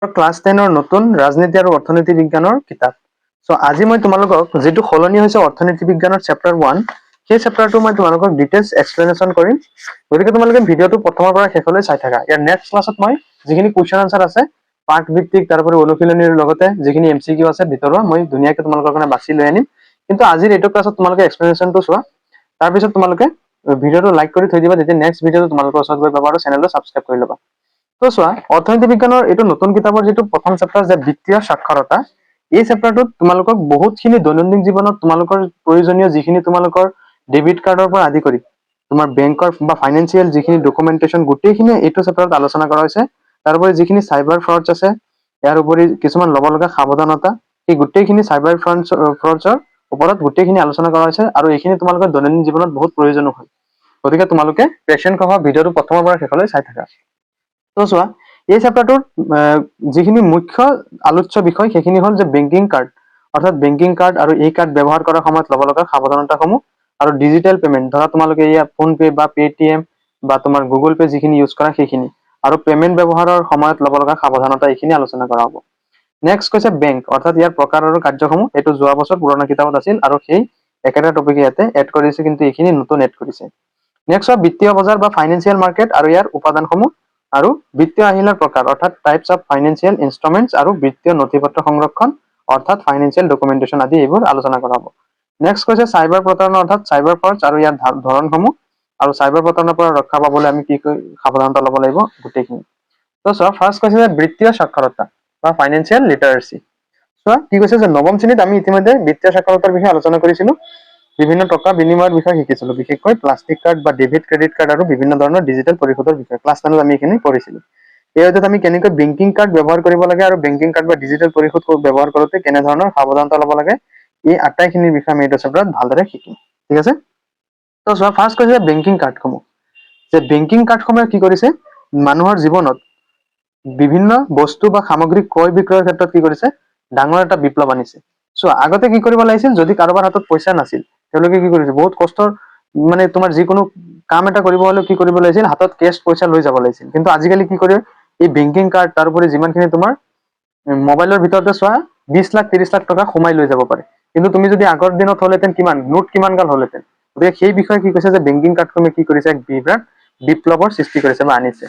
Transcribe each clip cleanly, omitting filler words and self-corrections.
Class 10 নতুন ৰাজনীতি আৰু অৰ্থনীতি বিজ্ঞানৰ কিতাপ। আজি মই তোমালোকক যেটো সলনি হৈছে অৰ্থনীতি বিজ্ঞানৰ চেপ্টাৰ 1 সেই চেপ্টাৰটো মই তোমালোকক ডিটেইলছ এক্সপ্লেনেশ্যন কৰিম। গতিকে তোমালোকে ভিডিঅটো প্ৰথমৰ পৰা শেষলৈ চাই থাকা। ইয়াৰ নেক্সট ক্লাছত মই যিখিনি কোৱেশ্চন আনসাৰ আছে পাঠ ভিত্তিক তাৰোপৰি অনুশীলনীৰ লগতে যিখিনি এমসিকিউ আছে ভিতৰৰ মই ধুনীয়াকৈ তোমালোকৰ কাৰণে বাছি লৈ আনিম। কিন্তু আজিৰ এইটো ক্লাছত তোমালোকে এক্সপ্লেনেশ্যনটো চোৱা। তাৰ পিছত তোমালোকে ভিডিঅটো লাইক কৰি থৈ দিবা যেতিয়া নেক্সট ভিডিঅটো তোমালোকৰ ওচৰত গৈ পাবা আৰু চেনেলটো সাবস্ক্ৰাইব কৰি ল'বা। তো চোৱা অৰ্থনীতি বিজ্ঞানৰ এইটো নতুন কিতাপৰ যেটো প্ৰথম চেপ্টাৰ যে বিত্তীয় সাক্ষৰতা এই চেপ্টাৰটোত তোমালোকক বহুতখিনি দৈনন্দিন জীৱনত তোমালোকৰ প্ৰয়োজনীয় যিখিনি তোমালোকৰ ডেবিট কাৰ্ডৰ পৰা আদি কৰি তোমাৰ বেংকৰ বা ফাইনেন্সিয়েল যিখিনি ডকুমেন্টেশন গোটেইখিনি এইটো চেপ্টাৰত আলোচনা কৰা হৈছে। তাৰোপৰি যিখিনি সাইবাৰ ফ্ৰডছ আছে ইয়াৰ উপৰি কিছুমান লব লগা সাৱধানতা এই গোটেইখিনি সাইবাৰ ফ্ৰডছৰ ওপৰত গোটেইখিনি আলোচনা কৰা হৈছে আৰু এইখিনি তোমালোকৰ দৈনন্দিন জীৱনত বহুত প্ৰয়োজনীয় হয়। গতিকে তোমালোকে পেশেন্ট সহ ভিডিঅটো প্ৰথমৰ পৰা শেষলৈ চাই থাকা। তো চোৱা এই চেপ্টাৰটোৰ যিখিনি মুখ্য আলোচ্য বিষয় সেইখিনি হ'ল যে বেংকিং কাৰ্ড অৰ্থাৎ বেংকিং কাৰ্ড আৰু এই কাৰ্ড ব্যৱহাৰ কৰাৰ সময়ত লব লগা সাৱধানতাসমূহ আৰু ডিজিটেল পেমেন্ট ধৰা তোমালোকে ইয়া ফোন পে বা পেটিএম বা তোমাৰ গুগল পে যিখিনি ইউজ কৰা সেইখিনি আৰু পেমেন্ট ব্যৱহাৰৰ সময়ত লব লগা সাৱধানতা এইখিনি আলোচনা কৰা হ'ব। নেক্সট কৈছে বেংক অৰ্থাৎ ইয়াৰ প্ৰকাৰ আৰু কাৰ্যসমূহ এইটো যোৱা বছৰ পুৰণা কিতাপত আছিল আৰু সেই একেটা টপিক ইয়াতে এড কৰিছে কিন্তু এইখিনি নতুন এড কৰিছে। নেক্সট হয় বিত্তীয় বজাৰ বা ফাইনেন্সিয়েল মাৰ্কেট আৰু ইয়াৰ উপাদানসমূহ আৰু বিত্তীয় আহিলাৰ প্ৰকাৰ অৰ্থাৎ টাইপছ অফ ফাইনেন্সিয়েল ইনষ্ট্ৰুমেন্টছ আৰু বিত্তীয় নথিপত্ৰ সংৰক্ষণ অৰ্থাৎ ফাইনেন্সিয়েল ডকুমেন্টেশন আদি এইবোৰ আলোচনা কৰা হ'ব। নেক্সট কৈছে চাইবাৰ প্ৰতাৰণা অৰ্থাৎ চাইবাৰ ফ্ৰডছ আৰু ইয়াৰ ধৰণসমূহ আৰু চাইবাৰ প্ৰতাৰণাৰ পৰা ৰক্ষা পাবলৈ আমি কি সাৱধানতা ল'ব লাগিব গোটেইখিনি। তো চোৱা ফাৰ্ষ্ট কৈছে যে বিত্তীয় সাক্ষৰতা বা ফাইনেন্সিয়েল লিটাৰেসি। চোৱা কি কৈছে যে নৱম শ্ৰেণীত আমি ইতিমধ্যে বিত্তীয় সাক্ষৰতাৰ বিষয়ে আলোচনা কৰিছিলো। বিভিন্ন টকা বিনিময়ৰ বিষয়ে শিকিছিলো বিশেষকৈ প্লাষ্টিক কাৰ্ড বা ডেবিট ক্ৰেডিট কাৰ্ড আৰু বিভিন্ন ধৰণৰ ডিজিটেল পৰিশোধৰ বিষয়ে ক্লাছ 10ত আমি এইখিনি পঢ়িছিলো। এই অধ্যায়ত আমি কেনেকৈ বেংকিং কাৰ্ড ব্যৱহাৰ কৰিব লাগে আৰু বেংকিং কাৰ্ড বা ডিজিটেল পৰিশোধ ব্যৱহাৰ কৰোঁতে কেনে ধৰণৰ সাৱধানতা ল'ব লাগে এই আটাইখিনিৰ বিষয়ে আমি এইটো চেপ্টাৰত ভালদৰে শিকিম। ঠিক আছে। তো চোৱা ফাৰ্ষ্ট কৈছে বেংকিং কাৰ্ডসমূহ যে বেংকিং কাৰ্ডসমূহে কি কৰিছে মানুহৰ জীৱনত বিভিন্ন বস্তু বা সামগ্ৰী ক্ৰয় বিক্ৰয়ৰ ক্ষেত্ৰত কি কৰিছে ডাঙৰ এটা বিপ্লৱ আনিছে। চোৱা আগতে কি কৰিব লাগিছিল যদি কাৰোবাৰ হাতত পইচা নাছিল তেওঁলোকে কি কৰিছে বহুত কষ্টৰ মানে তোমাৰ যিকোনো কাম এটা কৰিব হলে কি কৰিব লাগিছিল হাতত কেছ পইচা লৈ যাব লাগিছিল। কিন্তু আজিকালি কি কৰে এই বেংকিং কাৰ্ড তাৰোপৰি যিমানখিনি তোমাৰ মোবাইলৰ ভিতৰতে চোৱা 20 লাখ 30 লাখ টকা সোমাই লৈ যাব পাৰে। কিন্তু তুমি যদি আগৰ দিনত হলেতেন কিমান নোট কিমান গাল হলেতেন। গতিকে সেই বিষয়ে কি কৈছে যে বেংকিং কাৰ্ডখনে কি কৰিছে এক বিৰাট বিপ্লৱৰ সৃষ্টি কৰিছে বা আনিছে।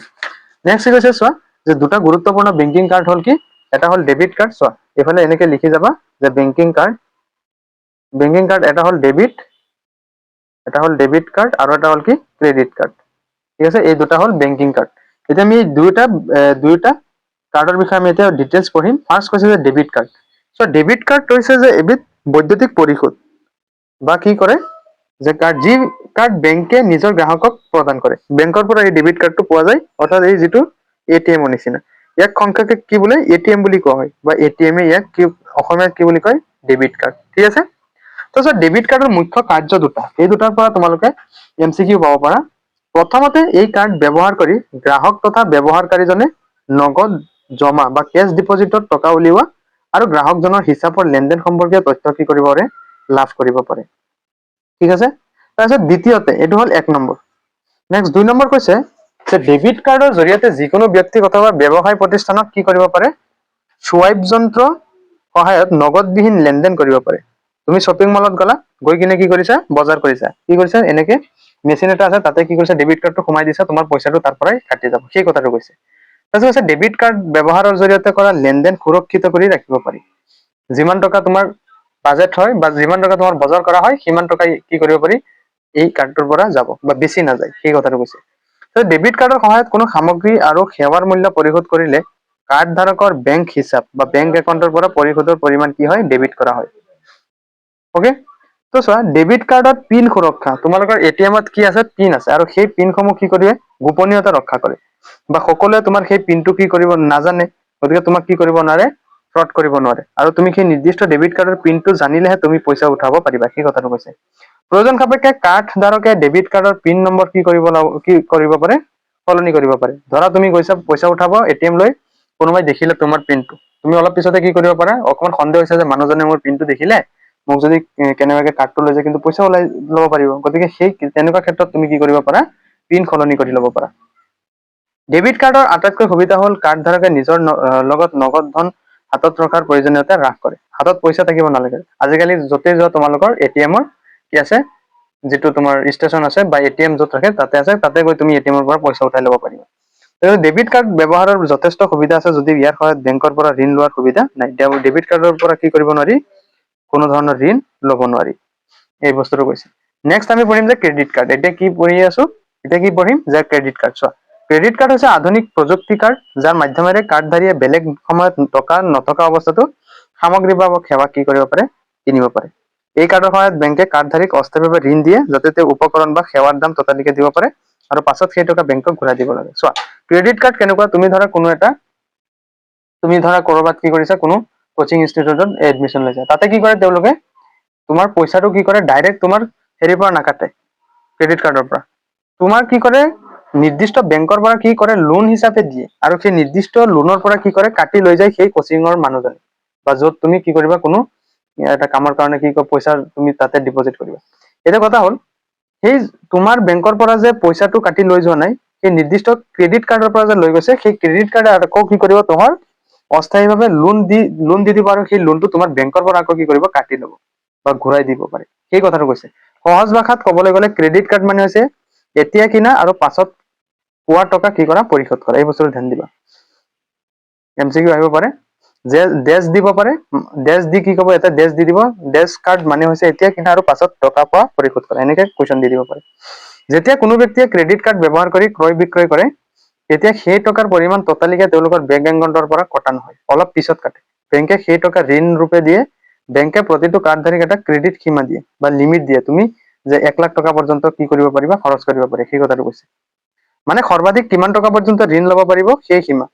নেক্সট কৈছে চোৱা যে দুটা গুৰুত্বপূৰ্ণ বেংকিং কাৰ্ড হ'ল কি এটা হ'ল ডেবিট কাৰ্ড চোৱা এইফালে এনেকে লিখি যাবা যে বেংকিং কাৰ্ড এটা হ'ল ডেবিট কাৰ্ড আৰু এটা হ'ল কি ক্ৰেডিট কাৰ্ড। ঠিক আছে এই দুটা হ'ল বেংকিং কাৰ্ড। এতিয়া আমি দুয়োটা কাৰ্ডৰ বিষয়ে আমি এতিয়া ডিটেইলছ পঢ়িম। ফাৰ্ষ্ট কৈছে যে debit card. So debit card হৈছে যে এবিধ বৈদ্যুতিক পৰিশোধ বা কি কৰে যে যি কাৰ্ড বেংকে নিজৰ গ্ৰাহকক প্ৰদান কৰে। বেংকৰ পৰা এই ডেবিট কাৰ্ডটো পোৱা যায় অৰ্থাৎ এই যিটো এটিএমৰ নিচিনা ইয়াক সংক্ষেপে কি বোলে এটিএম বুলি কোৱা হয় বা এটিএমে ইয়াক কি অসমীয়াত কি বুলি কয় ডেবিট কাৰ্ড। ঠিক আছে। তাৰপিছত ডেবিট কাৰ্ডৰ মুখ্য কাৰ্য দুটা এই দুটাৰ পৰা তোমালোকে এমচিকিউ পাব পাৰা। প্ৰথমতে এই কাৰ্ড ব্যৱহাৰ কৰি গ্ৰাহক তথা ব্যৱহাৰকাৰীজনে নগদ জমা বা কেছ ডিপজিটত টকা উলিওৱা আৰু গ্ৰাহকজনৰ হিচাপৰ লেনদেন সম্পৰ্কীয় তথ্য কি কৰিব পাৰে লাভ কৰিব পাৰে। ঠিক আছে। তাৰপিছত দ্বিতীয়তে এইটো হ'ল 1 নম্বৰ। নেক্সট 2 নম্বৰ কৈছে যে ডেবিট কাৰ্ডৰ জৰিয়তে যিকোনো ব্যক্তি অথবা ব্যৱসায় প্ৰতিষ্ঠানক কি কৰিব পাৰে চুৱাইপ যন্ত্ৰ সহায়ত নগদবিহীন লেনদেন কৰিব পাৰে। তুমি শ্বপিং মলত গলা গৈ কিনে কি কৰিছা বজাৰ কৰিছা কি কৰিছা এনেকে মেচিন এটা আছে তাতে কি কৰিছা ডেবিট কাৰ্ডটো সোমাই দিছা তোমাৰ পইচাটো তাৰ পৰাই কাটি যাব সেই কথাটো কৈছে। তাৰপিছত কৈছে ডেবিট কাৰ্ড ব্যৱহাৰৰ জৰিয়তে কৰা লেনদেন সুৰক্ষিত কৰি ৰাখিব পাৰি। যিমান টকা তোমাৰ বাজেট হয় বা যিমান টকা তোমাৰ বজাৰ কৰা হয় সিমান টকাই কি কৰিব পাৰি এই কাৰ্ডটোৰ পৰা যাব বা বেছি নাযায় সেই কথাটো কৈছে। ডেবিট কাৰ্ডৰ সহায়ত কোনো সামগ্ৰী আৰু সেৱাৰ মূল্য পৰিশোধ কৰিলে কাৰ্ড ধাৰকৰ বেংক হিচাপ বা বেংক একাউণ্টৰ পৰা পৰিশোধৰ পৰিমাণ কি হয় ডেবিট কৰা হয়। ওকে। তো চোৱা ডেবিট কাৰ্ডত পিন সুৰক্ষা তোমালোকৰ এটিএমত কি আছে পিন আছে আৰু সেই পিনসমূহ কি কৰিবে গোপনীয়তা ৰক্ষা কৰে বা সকলোৱে তোমাৰ সেই পিনটো কি কৰিব নাজানে গতিকে তোমাক কি কৰিব নোৱাৰে ফ্ৰড কৰিব নোৱাৰে আৰু তুমি সেই নিৰ্দিষ্ট ডেবিট কাৰ্ডৰ পিনটো জানিলেহে তুমি পইচা উঠাব পাৰিবা সেই কথাটো কৈছে। প্ৰয়োজন সাপেক্ষে কাৰ্ড ধাৰকে ডেবিট কাৰ্ডৰ পিন নম্বৰ কি কৰিব পাৰে সলনি কৰিব পাৰে। ধৰা তুমি গৈছা পইচা উঠাব এটিএম লৈ কোনোবাই দেখিলে তোমাৰ পিনটো তুমি অলপ পিছতে কি কৰিব পাৰা অকমান সন্দেহ হৈছে যে মানুহজনে মোৰ পিনটো দেখিলে মোক যদি কেনেবাকে কাৰ্ডটো লৈ যায় কিন্তু পইচা ওলাই ল'ব পাৰিব। গতিকে সেই তেনেকুৱা ক্ষেত্ৰত তুমি কি কৰিব পাৰা পিন সলনি কৰি ল'ব পাৰা। ডেবিট কাৰ্ডৰ আটাইতকৈ সুবিধা হ'ল কাৰ্ড ধাৰকে নিজৰ লগত নগদ ধন হাতত ৰখাৰ প্ৰয়োজনীয়তা হ্ৰাস কৰে। হাতত পইচা থাকিব নালাগে। আজিকালি য'তেই যোৱা তোমালোকৰ এটিএমৰ কি আছে, যিটো তোমাৰ ষ্টেচন আছে বা এটিএম য'ত থাকে তাতে আছে, তাতে গৈ তুমি এটিএমৰ পৰা পইচা উঠাই ল'ব পাৰিবা। ডেবিট কাৰ্ড ব্যৱহাৰৰ যথেষ্ট সুবিধা আছে, যদি ইয়াৰ সহায়ত বেংকৰ পৰা ঋণ লোৱাৰ সুবিধা নাই। ডেবিট কাৰ্ডৰ পৰা কি কৰিব নোৱাৰি, কোনো ধৰণৰ ঋণ ল'ব নোৱাৰি। এই বস্তুটো কৈছে। নেক্সট আমি পঢ়িম যে ক্ৰেডিট কাৰ্ড। এতিয়া কি পঢ়ি আছো, এতিয়া কি পঢ়িম যে ক্ৰেডিট কাৰ্ড। চোৱা, ক্ৰেডিট কাৰ্ড হৈছে আধুনিক প্ৰযুক্তি কাৰ্ড, যাৰ মাধ্যমেৰে কাৰ্ডধাৰীয়ে বেলেগ সময়ত টকা নথকা অৱস্থাতো সামগ্ৰী বা সেৱা কি কৰিব পাৰে, কিনিব পাৰে। এই কাৰ্ডৰ সহায়ত বেংকে কাৰ্ডধাৰীক অস্থায়ীভাৱে ঋণ দিয়ে, যাতে তেওঁ উপকৰণ বা সেৱাৰ দাম ততালিকে দিব পাৰে আৰু পাছত সেই টকা বেংকক ঘূৰাই দিব লাগে। চোৱা, ক্ৰেডিট কাৰ্ড কেনেকুৱা, তুমি ধৰা কৰবাত কি কৰিছা, কোনো কোচিং ইনষ্টিটিউটত এডমিশ্যন লৈছা, তাতে কি কৰে তেওঁলোকে তোমাৰ পইচাটো কি কৰে, ডাইৰেক্ট তোমাৰ হেৰিৰ পৰা নাকাটে, ক্ৰেডিট কাৰ্ডৰ পৰা। তোমাৰ কি কৰে, নিৰ্দিষ্ট বেংকৰ পৰা কি কৰে, লোন হিচাপে দিয়ে, আৰু সেই নিৰ্দিষ্ট লোনৰ পৰা কি কৰে, কাটি লৈ যায় সেই কোচিঙৰ মানুহজনে, বা য'ত তুমি কি কৰিবা, কোনো এটা কামৰ কাৰণে কি পইচা তুমি তাতে ডিপজিট কৰিবা। এতিয়া কথা হ'ল, সেই তোমাৰ বেংকৰ পৰা যে পইচাটো কাটি লৈ যোৱা নাই, সেই নিৰ্দিষ্ট ক্ৰেডিট কাৰ্ডৰ পৰা যে লৈ গৈছে, সেই ক্ৰেডিট কাৰ্ডে আকৌ কি কৰিব, তোমাৰ অস্থায়ীভাৱে লোন দি দিব, আৰু সেই লোনটো তোমাৰ বেংকৰ পৰা আকৌ কি কৰিব, কাটি ল'ব বা ঘূৰাই দিব পাৰে। সেই কথাটো কৈছে। সহজ ভাষাত ক'বলৈ গ'লে ক্ৰেডিট কাৰ্ড মানে হৈছে এতিয়া কিনা আৰু পাছত পোৱা টকা কি কৰা, পৰিশোধ কৰা। এই বস্তুটো ধ্যান দিবা, MCQ আহিব পাৰে। যে ডেছ দিব পাৰে, ডেছ দি কি ক'ব, এটা ডেছ দি দিব, ডেছ কাৰ্ড মানে হৈছে এতিয়া কিনা আৰু পাছত টকা পোৱা, পৰিশোধ কৰা, এনেকে কুৱেশ্যন দি দিব পাৰে। যেতিয়া কোনো ব্যক্তিয়ে ক্ৰেডিট কাৰ্ড ব্যৱহাৰ কৰি ক্ৰয় বিক্ৰয় কৰে, তেতিয়া সেই টকাৰ পৰিমাণ ততালিকে তেওঁলোকৰ বেংক একাউণ্টৰ পৰা কটা নহয়, অলপ পিছত কাটে। বেংকে সেই টকা ঋণ ৰূপে দিয়ে। বেংকে প্ৰতিটো কাৰ্ডধাৰীক এটা ক্ৰেডিট সীমা দিয়ে বা লিমিট দিয়ে, তুমি যে 1,00,000 টকা পৰ্যন্ত কি কৰিব পাৰিবা, খৰচ কৰিব পাৰি, সেই কথাটো কৈছে। মানে সৰ্বাধিক কিমান টকা পৰ্যন্ত ঋণ ল'ব পাৰিব, সেই সীমা।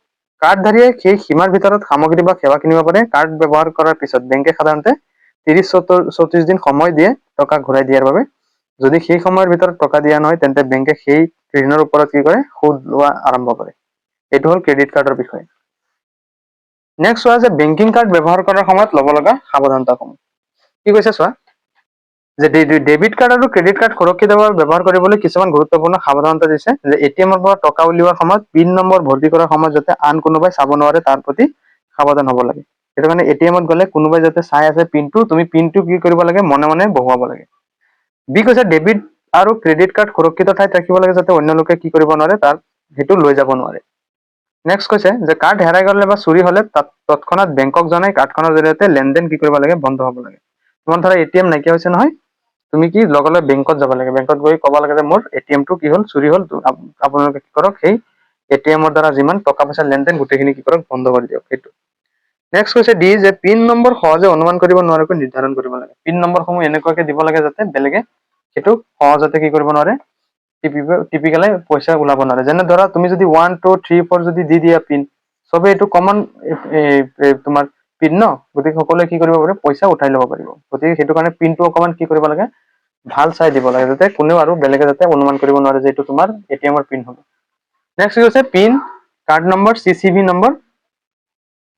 কাৰ্ডধাৰীয়ে সেই সীমাৰ ভিতৰত সামগ্ৰী বা সেৱা কিনিব পাৰে। কাৰ্ড ব্যৱহাৰ কৰাৰ পিছত বেংকে সাধাৰণতে 30-34 দিন সময় দিয়ে টকা ঘূৰাই দিয়াৰ বাবে। যদি সেই সময়ৰ ভিতৰত টকা দিয়া নহয়, তেন্তে বেংকে সেই ঋণৰ ওপৰত কি কৰে, সুদ লোৱা আৰম্ভ কৰে। এইটো হ'ল ক্ৰেডিট কাৰ্ডৰ বিষয়ে। নেক্সট চোৱা যে বেংকিং কাৰ্ড ব্যৱহাৰ কৰাৰ সময়ত ল'ব লগা সাৱধানতাসমূহ। কি কৈছে চোৱা, যে ডেবিট কাৰ্ড আৰু ক্ৰেডিট কাৰ্ড সুৰক্ষিতভাৱে ব্যৱহাৰ কৰিবলৈ কিছুমান গুৰুত্বপূৰ্ণ সাৱধানতা দিছে। যে এটিএমৰ পৰা টকা উলিওৱাৰ সময়ত পিন নম্বৰ ভৰ্তি কৰাৰ সময়ত যাতে আন কোনোবাই চাব নোৱাৰে, তাৰ প্ৰতি সাৱধান হ'ব লাগে। সেইটো কাৰণে এটিএমত গ'লে কোনোবাই যাতে চাই আছে পিনটো, তুমি পিনটো কি কৰিব লাগে, মনে মনে বহুৱাব লাগে। বি কৈছে ডেবিট আৰু ক্ৰেডিট কাৰ্ড সুৰক্ষিত ঠাইত ৰাখিব লাগে, যাতে অন্য লোকে কি কৰিব নোৱাৰে, তাৰ সেইটো লৈ যাব নোৱাৰে। নেক্সট কৈছে যে কাৰ্ড হেৰাই গ'লে বা চুৰি হ'লে তৎক্ষণাত বেংকক জনাই কাৰ্ডখনৰ জৰিয়তে লেনদেন কি কৰিব লাগে, বন্ধ হ'ব লাগে। তোমাৰ ধৰা এটিএম নাইকিয়া হৈছে নহয়, তুমি কি লগে লগে বেংকত যাব লাগে, বেংকত গৈ ক'ব লাগে যে মোৰ এটিএমটো কি হ'ল, চুৰি হ'ল, আপোনালোকে কি কৰক, সেই এটিএমৰ দ্বাৰা যিমান টকা পইচা লেনদেন গোটেইখিনি কি কৰক, বন্ধ কৰি দিয়ক। সেইটো। নেক্সট কৈছে ডি, যে পিন নম্বৰ সহজে অনুমান কৰিব নোৱাৰাকৈ নিৰ্ধাৰণ কৰিব লাগে। পিন নম্বৰসমূহ এনেকুৱাকে দিব লাগে যাতে বেলেগে সেইটো সহজতে কি কৰিব নোৱাৰে, টিপি পেলাই পইচা ওলাব নোৱাৰে। যেনে ধৰা তুমি যদি 1 2 3 4 যদি দি দিয়া পিন, চবে এইটো কমন তোমাৰ পিন ন, গতিকে সকলোৱে কি কৰিব পাৰে, পইচা উঠাই ল'ব পাৰিব। গতিকে সেইটো কাৰণে পিনটো অকণমান কি কৰিব লাগে, ভাল চাই দিব লাগে, যাতে কোনেও আৰু বেলেগে যাতে অনুমান কৰিব নোৱাৰে যে এইটো তোমাৰ এটিএমৰ পিন হ'ব। নেক্সট হৈছে pin, card number, CCV number,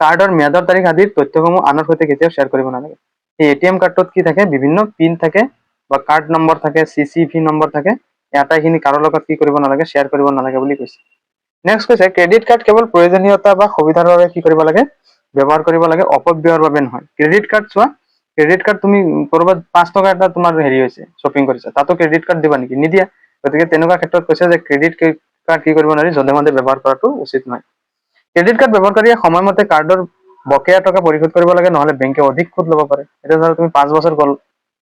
কাৰ্ডৰ ম্যাদৰ তাৰিখ আদিৰ তথ্যসমূহ আনৰ সৈতে কেতিয়াও শ্বেয়াৰ কৰিব নালাগে। এই এটিএম কাৰ্ডত কি থাকে, বিভিন্ন পিন থাকে বা কাৰ্ড নম্বৰ থাকে, CCV নম্বৰ থাকে, আটাইখিনি কাৰো লগত কি কৰিব নালাগে, শ্বেয়াৰ কৰিব নালাগে বুলি কৈছে। নেক্সট কৈছে ক্ৰেডিট কাৰ্ড কেৱল প্ৰয়োজনীয়তা বা সুবিধাৰ বাবে কি কৰিব লাগে, ব্যৱহাৰ কৰিব লাগে, অপব্যয়ৰ বাবে নহয়। ক্ৰেডিট কাৰ্ড চোৱা, ক্ৰেডিট কাৰ্ড তুমি কৰবাত 5 টকা এটা তোমাৰ হেৰি হৈছে, শ্বপিং কৰিছা, তাতো ক্ৰেডিট কাৰ্ড দিবা নেকি, নিদিয়া। গতিকে তেনেকুৱা ক্ষেত্ৰত কৈছে যে ক্ৰেডিট কাৰ্ড কি কৰিব নোৱাৰি, যধে মধে ব্যৱহাৰ কৰাটো উচিত নহয়। ক্ৰেডিট কাৰ্ড ব্যৱহাৰকাৰীয়ে সময়মতে কাৰ্ডৰ বকেয়া টকা পৰিশোধ কৰিব লাগে, নহলে বেংকে অধিক সুদ ল'ব পাৰে। এতিয়া ধৰা তুমি 5 বছৰ গ'ল,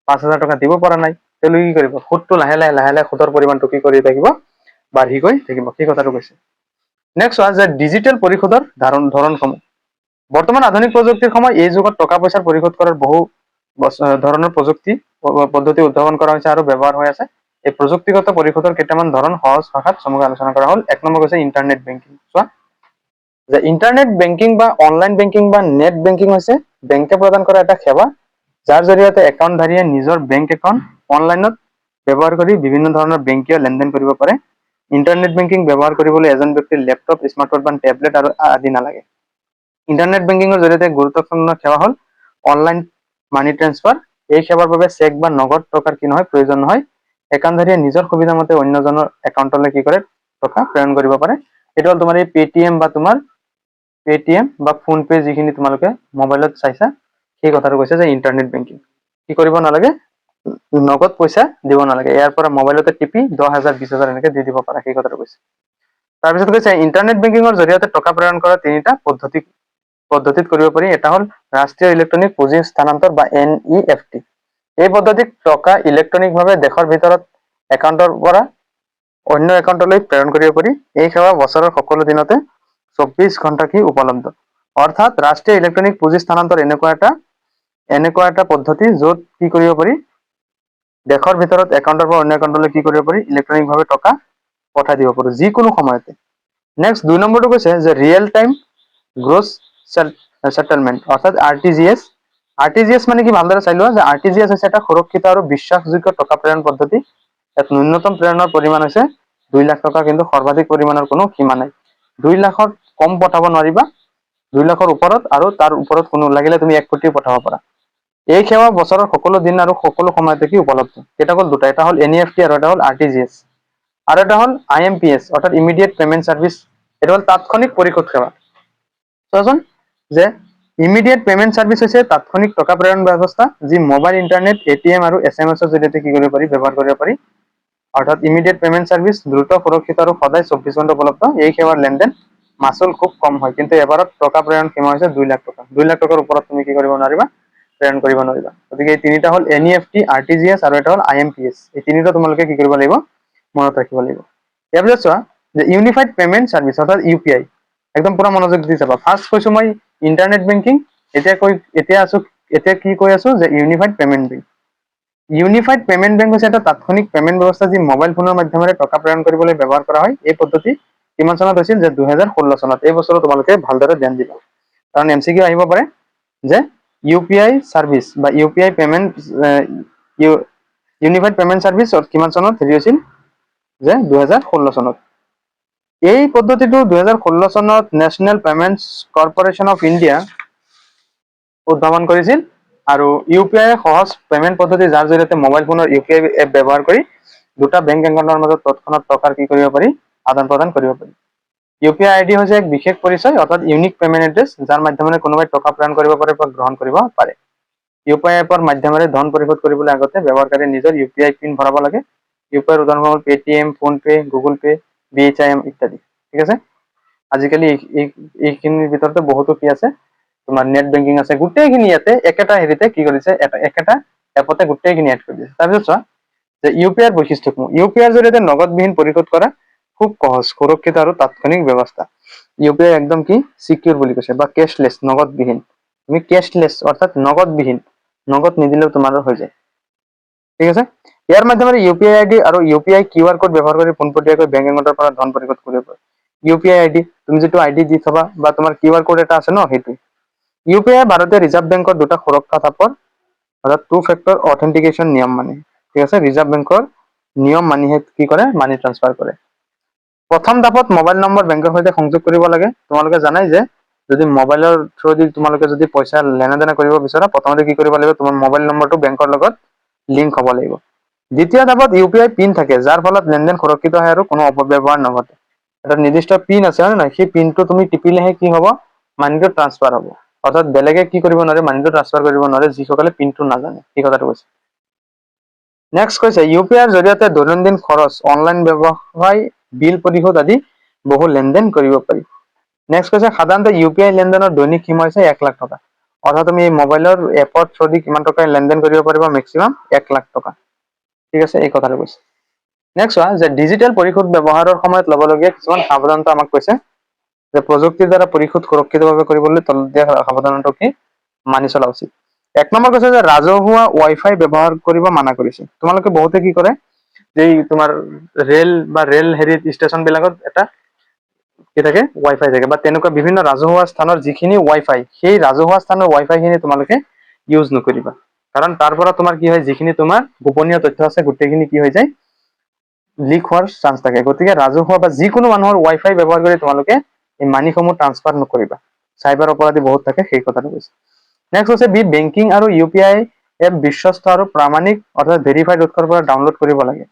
5,000 টকা দিব পৰা নাই, তেওঁলোকে কি কৰিব, সুদটো লাহে লাহে সুদৰ পৰিমাণটো কি কৰি থাকিব, বাঢ়ি গৈ থাকিব। সেই কথাটো কৈছে। নেক্সট চোৱা যে ডিজিটেল পৰিশোধৰ ধৰণসমূহ। বৰ্তমান আধুনিক প্ৰযুক্তিৰ সময়, এই যুগত টকা পইচাৰ পৰিশোধ কৰাৰ বহু ধৰণৰ পদ্ধতি উদ্ভাৱন কৰা হৈছে আৰু ব্যৱহাৰ হৈ আছে। এই প্ৰযুক্তিগত পৰিশোধৰ কেইটামান ধৰণ সহজ ভাষাত চমুকৈ আলোচনা কৰা হ'ল। 1 নম্বৰ হৈছে ইণ্টাৰনেট বেংকিং। চোৱা যে ইণ্টাৰনেট বেংকিং বা অনলাইন বেংকিং বা নেট বেংকিং হৈছে বেংকে প্ৰদান কৰা এটা সেৱা, যাৰ জৰিয়তে একাউণ্টধাৰীয়ে নিজৰ বেংক একাউণ্ট অনলাইনত ব্যৱহাৰ কৰি বিভিন্ন ধৰণৰ বেংকীয় লেনদেন কৰিব পাৰে। ইণ্টাৰনেট বেংকিং ব্যৱহাৰ কৰিবলৈ এজন ব্যক্তিৰ লেপটপ, স্মাৰ্টফোন বা টেবলেট আৰু আদি নালাগে। ইণ্টাৰনেট বেংকিংৰ জৰিয়তে গুৰুত্বপূৰ্ণ সেৱা হ'ল অনলাইন মানি ট্ৰান্সফাৰ। এই সেৱাৰ বাবে চেক বা নগদ টকাৰ কি নহয়, প্ৰয়োজন নহয়। একাউণ্টধাৰীয়ে নিজৰ সুবিধা মতে অন্যজনৰ একাউণ্টলৈ কি কৰে, টকা প্ৰেৰণ কৰিব পাৰে। এটা হল তোমাৰ এই পেটিএম বা ফোন পে যিখিনি তোমালোকে মোবাইলত চাইছা সেই কথাটো কৈছে যে ইন্টাৰনেট বেংকিং কি কৰিব নালাগে, নগদ পইচা দিব নালাগে, ইয়াৰ পৰা মোবাইলতে টিপি 10,000 20,000 এনেকে দি দিব পাৰা সেই কথাটো কৈছে। তাৰপিছত কৈছে ইন্টাৰনেট বেংকিঙৰ জৰিয়তে টকা প্ৰেৰণ কৰা তিনিটা পদ্ধতিত কৰিব পাৰি। এটা হল ৰাষ্ট্ৰীয় ইলেক্ট্ৰনিক পুঁজি স্থানান্তৰ বা NEFT। এই পদ্ধতিত টকা ইলেক্ট্ৰনিকভাৱে দেশৰ ভিতৰত একাউণ্টৰ পৰা অন্য একাউণ্টলৈ প্ৰেৰণ কৰিব পাৰি। এই সেৱা বছৰৰ সকলো দিনতে 24 ঘণ্টা কি উপলব্ধ। অৰ্থাৎ ৰাষ্ট্ৰীয় ইলেক্ট্ৰনিক পুঁজি স্থানান্তৰ এনেকুৱা এটা পদ্ধতি য'ত কি কৰিব পাৰি, দেশৰ ভিতৰত একাউণ্টৰ পৰা অন্য একাউণ্টলৈ কি কৰিব পাৰি, ইলেক্ট্ৰনিকভাৱে টকা পঠাই দিব পাৰো যিকোনো সময়তে। নেক্সট 2 নম্বৰটো কৈছে যে ৰিয়েল টাইম গ্ৰছ সেটেলমেন্ট অৰ্থাৎ RTGS। RTGS মানে কি ভালদৰে চাই লোৱা যে RTGS হৈছে এটা সুৰক্ষিত আৰু বিশ্বাসযোগ্য টকা প্ৰেৰণ পদ্ধতি। ইয়াত ন্যূনতম প্ৰেৰণৰ পৰিমাণ হৈছে 2 লাখ টকা, কিন্তু সৰ্বাধিক পৰিমাণৰ কোনো সীমা নাই। 2 লাখৰ কম পঠাব নোৱাৰিবা, 2 লাখৰ ওপৰত, আৰু তাৰ ওপৰত কোনো লাগিলে তুমি 1 কোটিও পঠাব পাৰা। এই সেৱা বছৰৰ সকলো দিন আৰু সকলো সময়তে কি উপলব্ধ। এটা হল দুটা, এটা হল NEFT আৰু এটা হল RTGS। আৰু এটা হল IMPS অৰ্থাৎ ইমিডিয়েট পেমেন্ট সাৰ্ভিস। এটা হল তাৎক্ষণিক পৰিশোধ সেৱা। চোৱাচোন যে ইমিডিয়েট পেমেন্ট সাৰ্ভিস হৈছে তাৎক্ষণিক টকা প্ৰেৰণ ব্যৱস্থা যি মোবাইল, ইন্টাৰনেট, ATM আৰু SMS ৰ জৰিয়তে কি কৰিব পাৰি, ব্যৱহাৰ কৰিব পাৰি। অৰ্থাৎ ইমিডিয়েট পেমেন্ট সাৰ্ভিস দ্ৰুত, সুৰক্ষিত আৰু সদায় 24 ঘণ্টা উপলব্ধ। এই সেৱাৰ লেনদেন মাচুল খুব কম হয়, কিন্তু এবাৰত টকা প্ৰেৰণ সীমা হৈছে 2 লাখ টকা। 2 লাখ টকাৰ ওপৰত তুমি কি কৰিব নোৱাৰিবা, প্ৰেৰণ কৰিব নোৱাৰিবা। গতিকে এই তিনিটা হল NEFT, RTGS আৰু এটা হল IMPS। এই তিনিটা তোমালোকে কি কৰিব লাগিব, মনত ৰাখিব লাগিব। ইয়াৰ পিছত চোৱা যে ইউনিফাইড পেমেন্ট সাৰ্ভিস অৰ্থাৎ UPI। একদম পুৰা মনোযোগ দি চাবা। ফাৰ্ষ্ট কৈছো মই ইন্টাৰনেট বেংকিং, এতিয়া কি কৈ আছো যে unified payment bank. Unified payment bank হৈছে এটা তাৎক্ষণিক পেমেন্ট ব্যৱস্থা যি মোবাইল ফোনৰ মাধ্যমেৰে টকা প্ৰেৰণ কৰিবলৈ ব্যৱহাৰ কৰা হয়। এই পদ্ধতি কিমান চনত হৈছিল, যে 2016 চনত। এই বছৰো তোমালোকে ভালদৰে ধ্যান দিবা, কাৰণ MCQ আহিব পাৰে যে UPI সাৰ্ভিস বা UPI payment unified payment service কিমান চনত হেৰি হৈছিল, যে 2016 চনত। এই পদ্ধতিটো 2016 চনত national payments corporation of India উদ্ভাৱন কৰিছিল। আৰু UPI সহজ পেমেন্ট পদ্ধতি যাৰ জৰিয়তে মোবাইল ফোনৰ UPI এপ ব্যৱহাৰ কৰি দুটা বেংক একাউণ্টৰ মাজত তৎক্ষণাত টকাৰ কি কৰিব পাৰি, আদান প্ৰদান কৰিব পাৰি। UPI ID হৈছে এক বিশেষ পৰিচয় অৰ্থাৎ ইউনিক পেমেন্ট এড্ৰেছ, যাৰ মাধ্যমেৰে কোনোবাই টকা প্ৰেৰণ কৰিব পাৰে বা গ্ৰহণ কৰিব পাৰে। UPI এপৰ মাধ্যমেৰে ধন পৰিশোধ কৰিবলৈ আগতে ব্যৱহাৰকাৰী নিজৰ UPI পিন ভৰাব লাগে। UPI উদাহৰণ হ'ল Paytm, PhonePe, Google pay, BHIM ইত্যাদি। ঠিক আছে, আজিকালি এইখিনিৰ ভিতৰতে বহুতো কি আছে, তোমাৰ নেট বেংকিং আছে, গোটেইখিনি ইয়াতে একেটা হেৰিতে কি কৰিছে, একেটা এপতে গোটেইখিনি এড কৰি দিছে। তাৰপিছত চোৱা যে UPI ৰ বৈশিষ্ট্যসমূহ। UPI ৰ জৰিয়তে নগদবিহীন পৰিশোধ কৰা খুব সহজ, সুৰক্ষিত আৰু তাৎক্ষণিক ব্যৱস্থা। UPI একদম কি সিকিউৰ বুলি কৈছে, বা কেছলেছ, নগদবিহীন। তুমি কেছলেছ অৰ্থাৎ নগদবিহীন, নগদ নিদিলেও তোমাৰ হৈ যায়। ঠিক আছে, ইয়াৰ মাধ্যমেৰে UPI ID আৰু UPI QR কোড ব্যৱহাৰ কৰি পোনপটীয়াকৈ বেংক একাউণ্টৰ পৰা ধন পৰিশোধ কৰিব পাৰি। UPI ID তুমি যিটো ID দি থবা বা তোমাৰ QR কোড এটা আছে ন, সেইটো। UPI ভাৰতীয় ৰিজাৰ্ভ বেংকৰ দুটা সুৰক্ষা থাপৰ অৰ্থাৎ 2 ফেক্টৰ অথেন্টিকেশন নিয়ম মানে। ঠিক আছে, ৰিজাৰ্ভ বেংকৰ নিয়ম মানিহে কি কৰে, মানি ট্ৰান্সফাৰ কৰে। প্ৰথম ধাপত মোবাইল নম্বৰ বেংকৰ সৈতে সংযোগ কৰিব লাগে। তোমালোকে জানাই যে যদি মোবাইলৰ থ্ৰুদি তোমালোকে যদি পইচা লেনদেন কৰিব বিচৰা, প্ৰথমতে কি কৰিব লাগিব, তোমাৰ মোবাইল নম্বৰটো বেংকৰ লগত লিংক হ'ব লাগিব। দ্বিতীয় ধাপত UPI পিন থাকে, যাৰ ফলত লেনদেন সুৰক্ষিত হয় আৰু কোনো অপব্যৱহাৰ নঘটে। এটা নিৰ্দিষ্ট পিন আছে হয় নহয়, সেই পিনটো তুমি টিপিলেহে কি হ'ব, মানিটো ট্ৰান্সফাৰ হ'ব। অৰ্থাৎ বেলেগে কি কৰিব নোৱাৰে, মানিটো ট্ৰান্সফাৰ কৰিব নোৱাৰে যিসকলে পিনটো নাজানে। এই কথাটো কৈছে। নেক্সট কৈছে UPI ৰ জৰিয়তে দৈনন্দিন খৰচ, অনলাইন ব্যৱসায়, বিল পৰিশোধ আদি বহু লেনদেন কৰিব পাৰি। নেক্সট কৈছে সাধাৰণতে UPI লেনদেনৰ দৈনিক সীমা হৈছে 1 লাখ টকা। অৰ্থাৎ তুমি মোবাইলৰ এপৰ থ্ৰুদি কিমান টকা লেনদেন কৰিব পাৰিবা, মেক্সিমাম 1 লাখ টকা। ঠিক আছে, এই কথাটো কৈছে। নেক্সট চোৱা যে ডিজিটেল পৰিশোধ ব্যৱহাৰৰ সময়ত ল'বলগীয়া কিছুমান সাৱধানতা আমাক কৈছে, যে প্ৰযুক্তিৰ দ্বাৰা পৰিশোধ সুৰক্ষিতভাৱে কৰিবলৈ তলত দিয়া সাৱধানতা কি মানি চলা উচিত। 1 নম্বৰ কৈছে যে ৰাজহুৱা ৱাইফাই ব্যৱহাৰ কৰিব মানা কৰিছে। তোমালোকে বহুতে কি কৰে, যে তোমাৰ ৰেল হেৰি ষ্টেচন বিলাকত এটা কি থাকে, ৱাইফাই থাকে, বা তেনেকুৱা বিভিন্ন ৰাজহুৱা স্থানৰ যিখিনি ৱাইফাই, সেই ৰাজহুৱা স্থানৰ ৱাইফাই খিনি তোমালোকে ইউজ নকৰিবা। কাৰণ তাৰ পৰা তোমাৰ কি হয়, যিখিনি তোমাৰ গোপনীয় তথ্য আছে গোটেইখিনি কি হৈ যায়, লিক হোৱাৰ চান্স থাকে। গতিকে ৰাজহুৱা বা যিকোনো মানুহৰ ৱাইফাই ব্যৱহাৰ কৰি তোমালোকে এই মানিসমূহ ট্ৰান্সফাৰ নকৰিবা, চাইবাৰ অপৰাধী বহুত থাকে, সেই কথাটো কৈছে। নেক্সট হৈছে বেংকিং আৰু UPI এপ বিশ্বস্ত আৰু প্ৰামাণিক অৰ্থাৎ ভেৰিফাইড উৎসৰ পৰা ডাউনলোড কৰিব লাগে।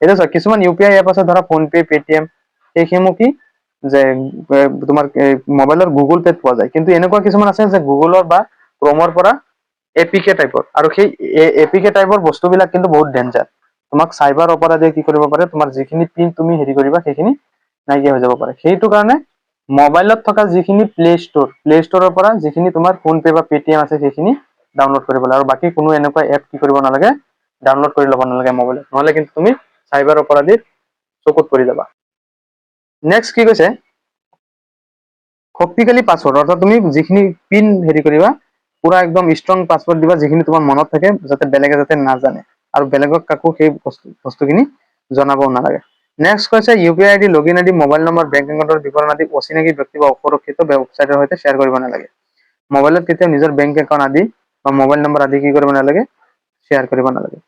এতিয়া চোৱা কিছুমান UPI এপ আছে, ধৰা ফোনপে, পেটিএম, সেইসমূহ কি যে তোমাৰ মোবাইলৰ গুগল পেত পোৱা যায়, কিন্তু এনেকুৱা কিছুমান আছে যে গুগলৰ বা ক্ৰমৰ পৰা এপিকে টাইপৰ, আৰু সেই এপিকে টাইপৰ বস্তুবিলাক কিন্তু বহুত ডেঞ্জাৰ। তোমাক চাইবাৰ অপৰাধীয়ে কি কৰিব পাৰে, তোমাৰ যিখিনি পিন তুমি হেৰি কৰিবা সেইখিনি নাইকিয়া হৈ যাব পাৰে। সেইটো কাৰণে মোবাইলত থকা যিখিনি প্লে ষ্টৰৰ পৰা যিখিনি তোমাৰ ফোনপে বা পেটিএম আছে সেইখিনি ডাউনলোড কৰিব লাগে, আৰু বাকী কোনো এনেকুৱা এপ কি কৰিব নালাগে, ডাউনলোড কৰি ল'ব নালাগে মোবাইলত, নহলে কিন্তু তুমি চাইবাৰ অপৰাধীৰ চকুত পৰি যাবা। নেক্সট কি কৈছে, শক্তিশালী পাছৱৰ্ড, অৰ্থাৎ তুমি যিখিনি পিন হেৰি কৰিবা পুৰা একদম ষ্ট্ৰং পাছৱৰ্ড দিবা, যিখিনি তোমাৰ মনত থাকে, যাতে বেলেগে যাতে নাজানে, আৰু বেলেগক কাকো সেই বস্তুখিনি জনাবও নালাগে। নেক্সট কৈছে U P I ID, login ID, mobile number, bank একাউণ্টৰ বিৱৰণ আদি অচিনাকি ব্যক্তি বা অসুৰক্ষিত ৱেবছাইটৰ সৈতে শ্বেয়াৰ কৰিব নালাগে। মোবাইলত কেতিয়াও নিজৰ বেংক একাউণ্ট আদি বা মোবাইল নম্বৰ আদি কি কৰিব নালাগে, শ্বেয়াৰ কৰিব নালাগে।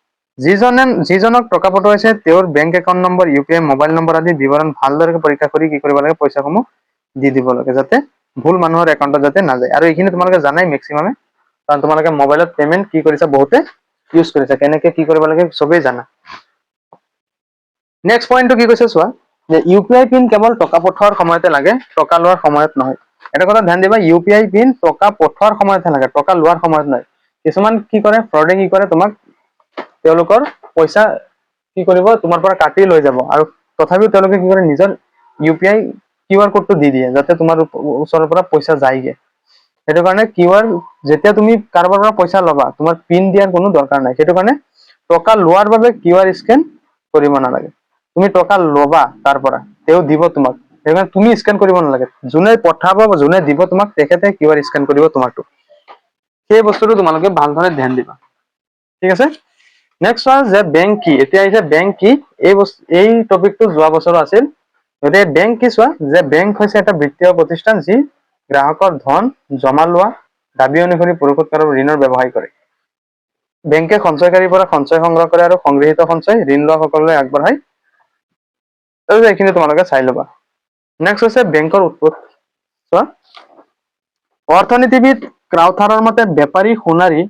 যিজনক টকা পঠোৱাইছে তেওঁৰ bank account number, U P I mobile number আদি বিৱৰণ ভালদৰে পৰীক্ষা কৰি কি কৰিব লাগে, পইচাসমূহ দি দিব লাগে, যাতে ভুল মানুহৰ একাউণ্টত যাতে নাযায়। আৰু এইখিনি তোমালোকে জানাই মেক্সিমামে, কাৰণ তোমালোকে মোবাইলত পেমেন্ট কি কৰিছা, বহুতে ইউজ কৰিছা, কেনেকে কি কৰিব লাগে চবেই জানা। নেক্সট পইণ্টটো কি কৈছে চোৱা, যে ইউ পি আই পিন কেৱল টকা পঠোৱাৰ সময়তে লাগে, টকা লোৱাৰ সময়ত নহয়। এটা কথা ধ্যান দিবা, ইউ পি আই পিন টকা পঠোৱাৰ সময়তহে লাগে, টকা লোৱাৰ সময়ত নহয়। কিছুমান কি কৰে, ফ্ৰডে কি কৰে, তোমাক তেওঁলোকৰ পইচা কি কৰিব, তোমাৰ পৰা কাটি লৈ যাব, আৰু তথাপিও তেওঁলোকে কি কৰে, নিজৰ ইউ পি আই QR কোডটো দি দিয়ে, যাতে তোমাৰ ওচৰৰ পৰা পইচা যায়গে। সেইটো কাৰণে যেতিয়া তুমি কাৰোবাৰ পৰা পইচা ল'বা, তোমাৰ পিন দিয়াৰ কোনো দৰকাৰ নাই। সেইটো কাৰণে টকা লোৱাৰ বাবে QR স্কেন কৰিব নালাগে। তুমি টকা ল'বা তাৰ পৰা, তেওঁ দিব তোমাক, সেইকাৰণে তুমি স্কেন কৰিব নালাগে। যোনে পঠাব, যোনে দিব তোমাক, তেখেতে QR স্কেন কৰিব তোমাৰটো। সেই বস্তুটো তোমালোকে ভালদৰে ধ্যান দিবা, ঠিক আছে। নেক্সট চোৱা যে বেংক কি, এতিয়া আহিছে বেংক কি। এই টপিকটো যোৱা বছৰো আছিল। গতিকে বেংক কি চোৱা, যে বেংক হৈছে এটা বিত্তীয় প্ৰতিষ্ঠান যি গ্ৰাহকৰ ধন জমা লোৱা, দাবী অনুসৰি পৰিশোধ কৰা ঋণৰ ব্যৱসায় কৰে। বেংকে সঞ্চয়কাৰীৰ পৰা সঞ্চয় সংগ্ৰহ কৰে, আৰু সংগৃহীত সঞ্চয় ঋণ লোৱা সকললৈ আগবঢ়ায়। এইখিনি তোমালোকে চাই ল'বা। নেক্সট হৈছে বেংকৰ উৎপত্তি। চোৱা, অৰ্থনীতিবিদ ক্ৰাউথাৰৰ মতে বেপাৰী, সোণাৰী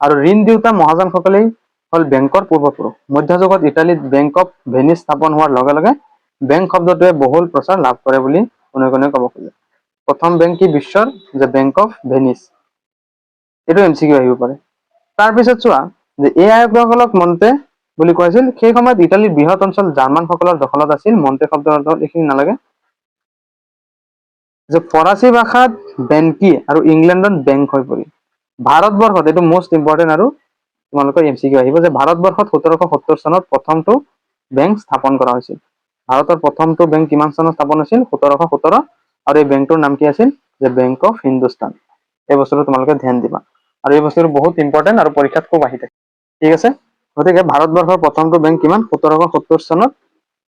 আৰু ঋণ দিওঁতা মহাজনসকলেই হল বেংকৰ পূৰ্বপুৰুষ। মধ্যযুগত ইটালীত বেংক অফ ভেনিছ স্থাপন হোৱাৰ লগে লগে বেংক শব্দটোৱে বহুল প্ৰচাৰ লাভ কৰে বুলি কোনে ক'ব খোজে। প্ৰথম বেংক কি বিশ্বৰ, যে বেংক অফ ভেনিছ। এইটো MCQ আহিব পাৰে। তাৰপিছত চোৱা, যে এই আয়ুক্তসকলক মন্তে বুলি কৈছিল। সেই সময়ত ইটালীৰ বৃহৎ অঞ্চল জাৰ্মান সকলৰ দখলত আছিল। মন্তে শব্দৰ অৰ্থ এইখিনি নালাগে। যে ফৰাচী ভাষাত বেংকি আৰু ইংলেণ্ডত বেংক হৈ পৰিল। ভাৰতবৰ্ষত, এইটো মষ্ট ইম্পৰ্টেণ্ট, আৰু তোমালোকৰ MCQ আহিব, যে ভাৰতবৰ্ষত 1770 চনত প্ৰথমটো বেংক স্থাপন কৰা হৈছিল। ভাৰতৰ প্ৰথমটো বেংক কিমান চনত স্থাপন হৈছিল, 1717, আৰু এই বেংকটোৰ নাম কি আছিল, যে বেংক অফ হিন্দুস্তান। এই বস্তুটো তোমালোকে ধ্যান দিবা, আৰু এই বস্তুটো বহুত ইম্পৰ্টেণ্ট, আৰু পৰীক্ষাত খুব আহি থাকে, ঠিক আছে। গতিকে ভাৰতবৰ্ষৰ প্ৰথমটো বেংক কিমান, 1770 চনত,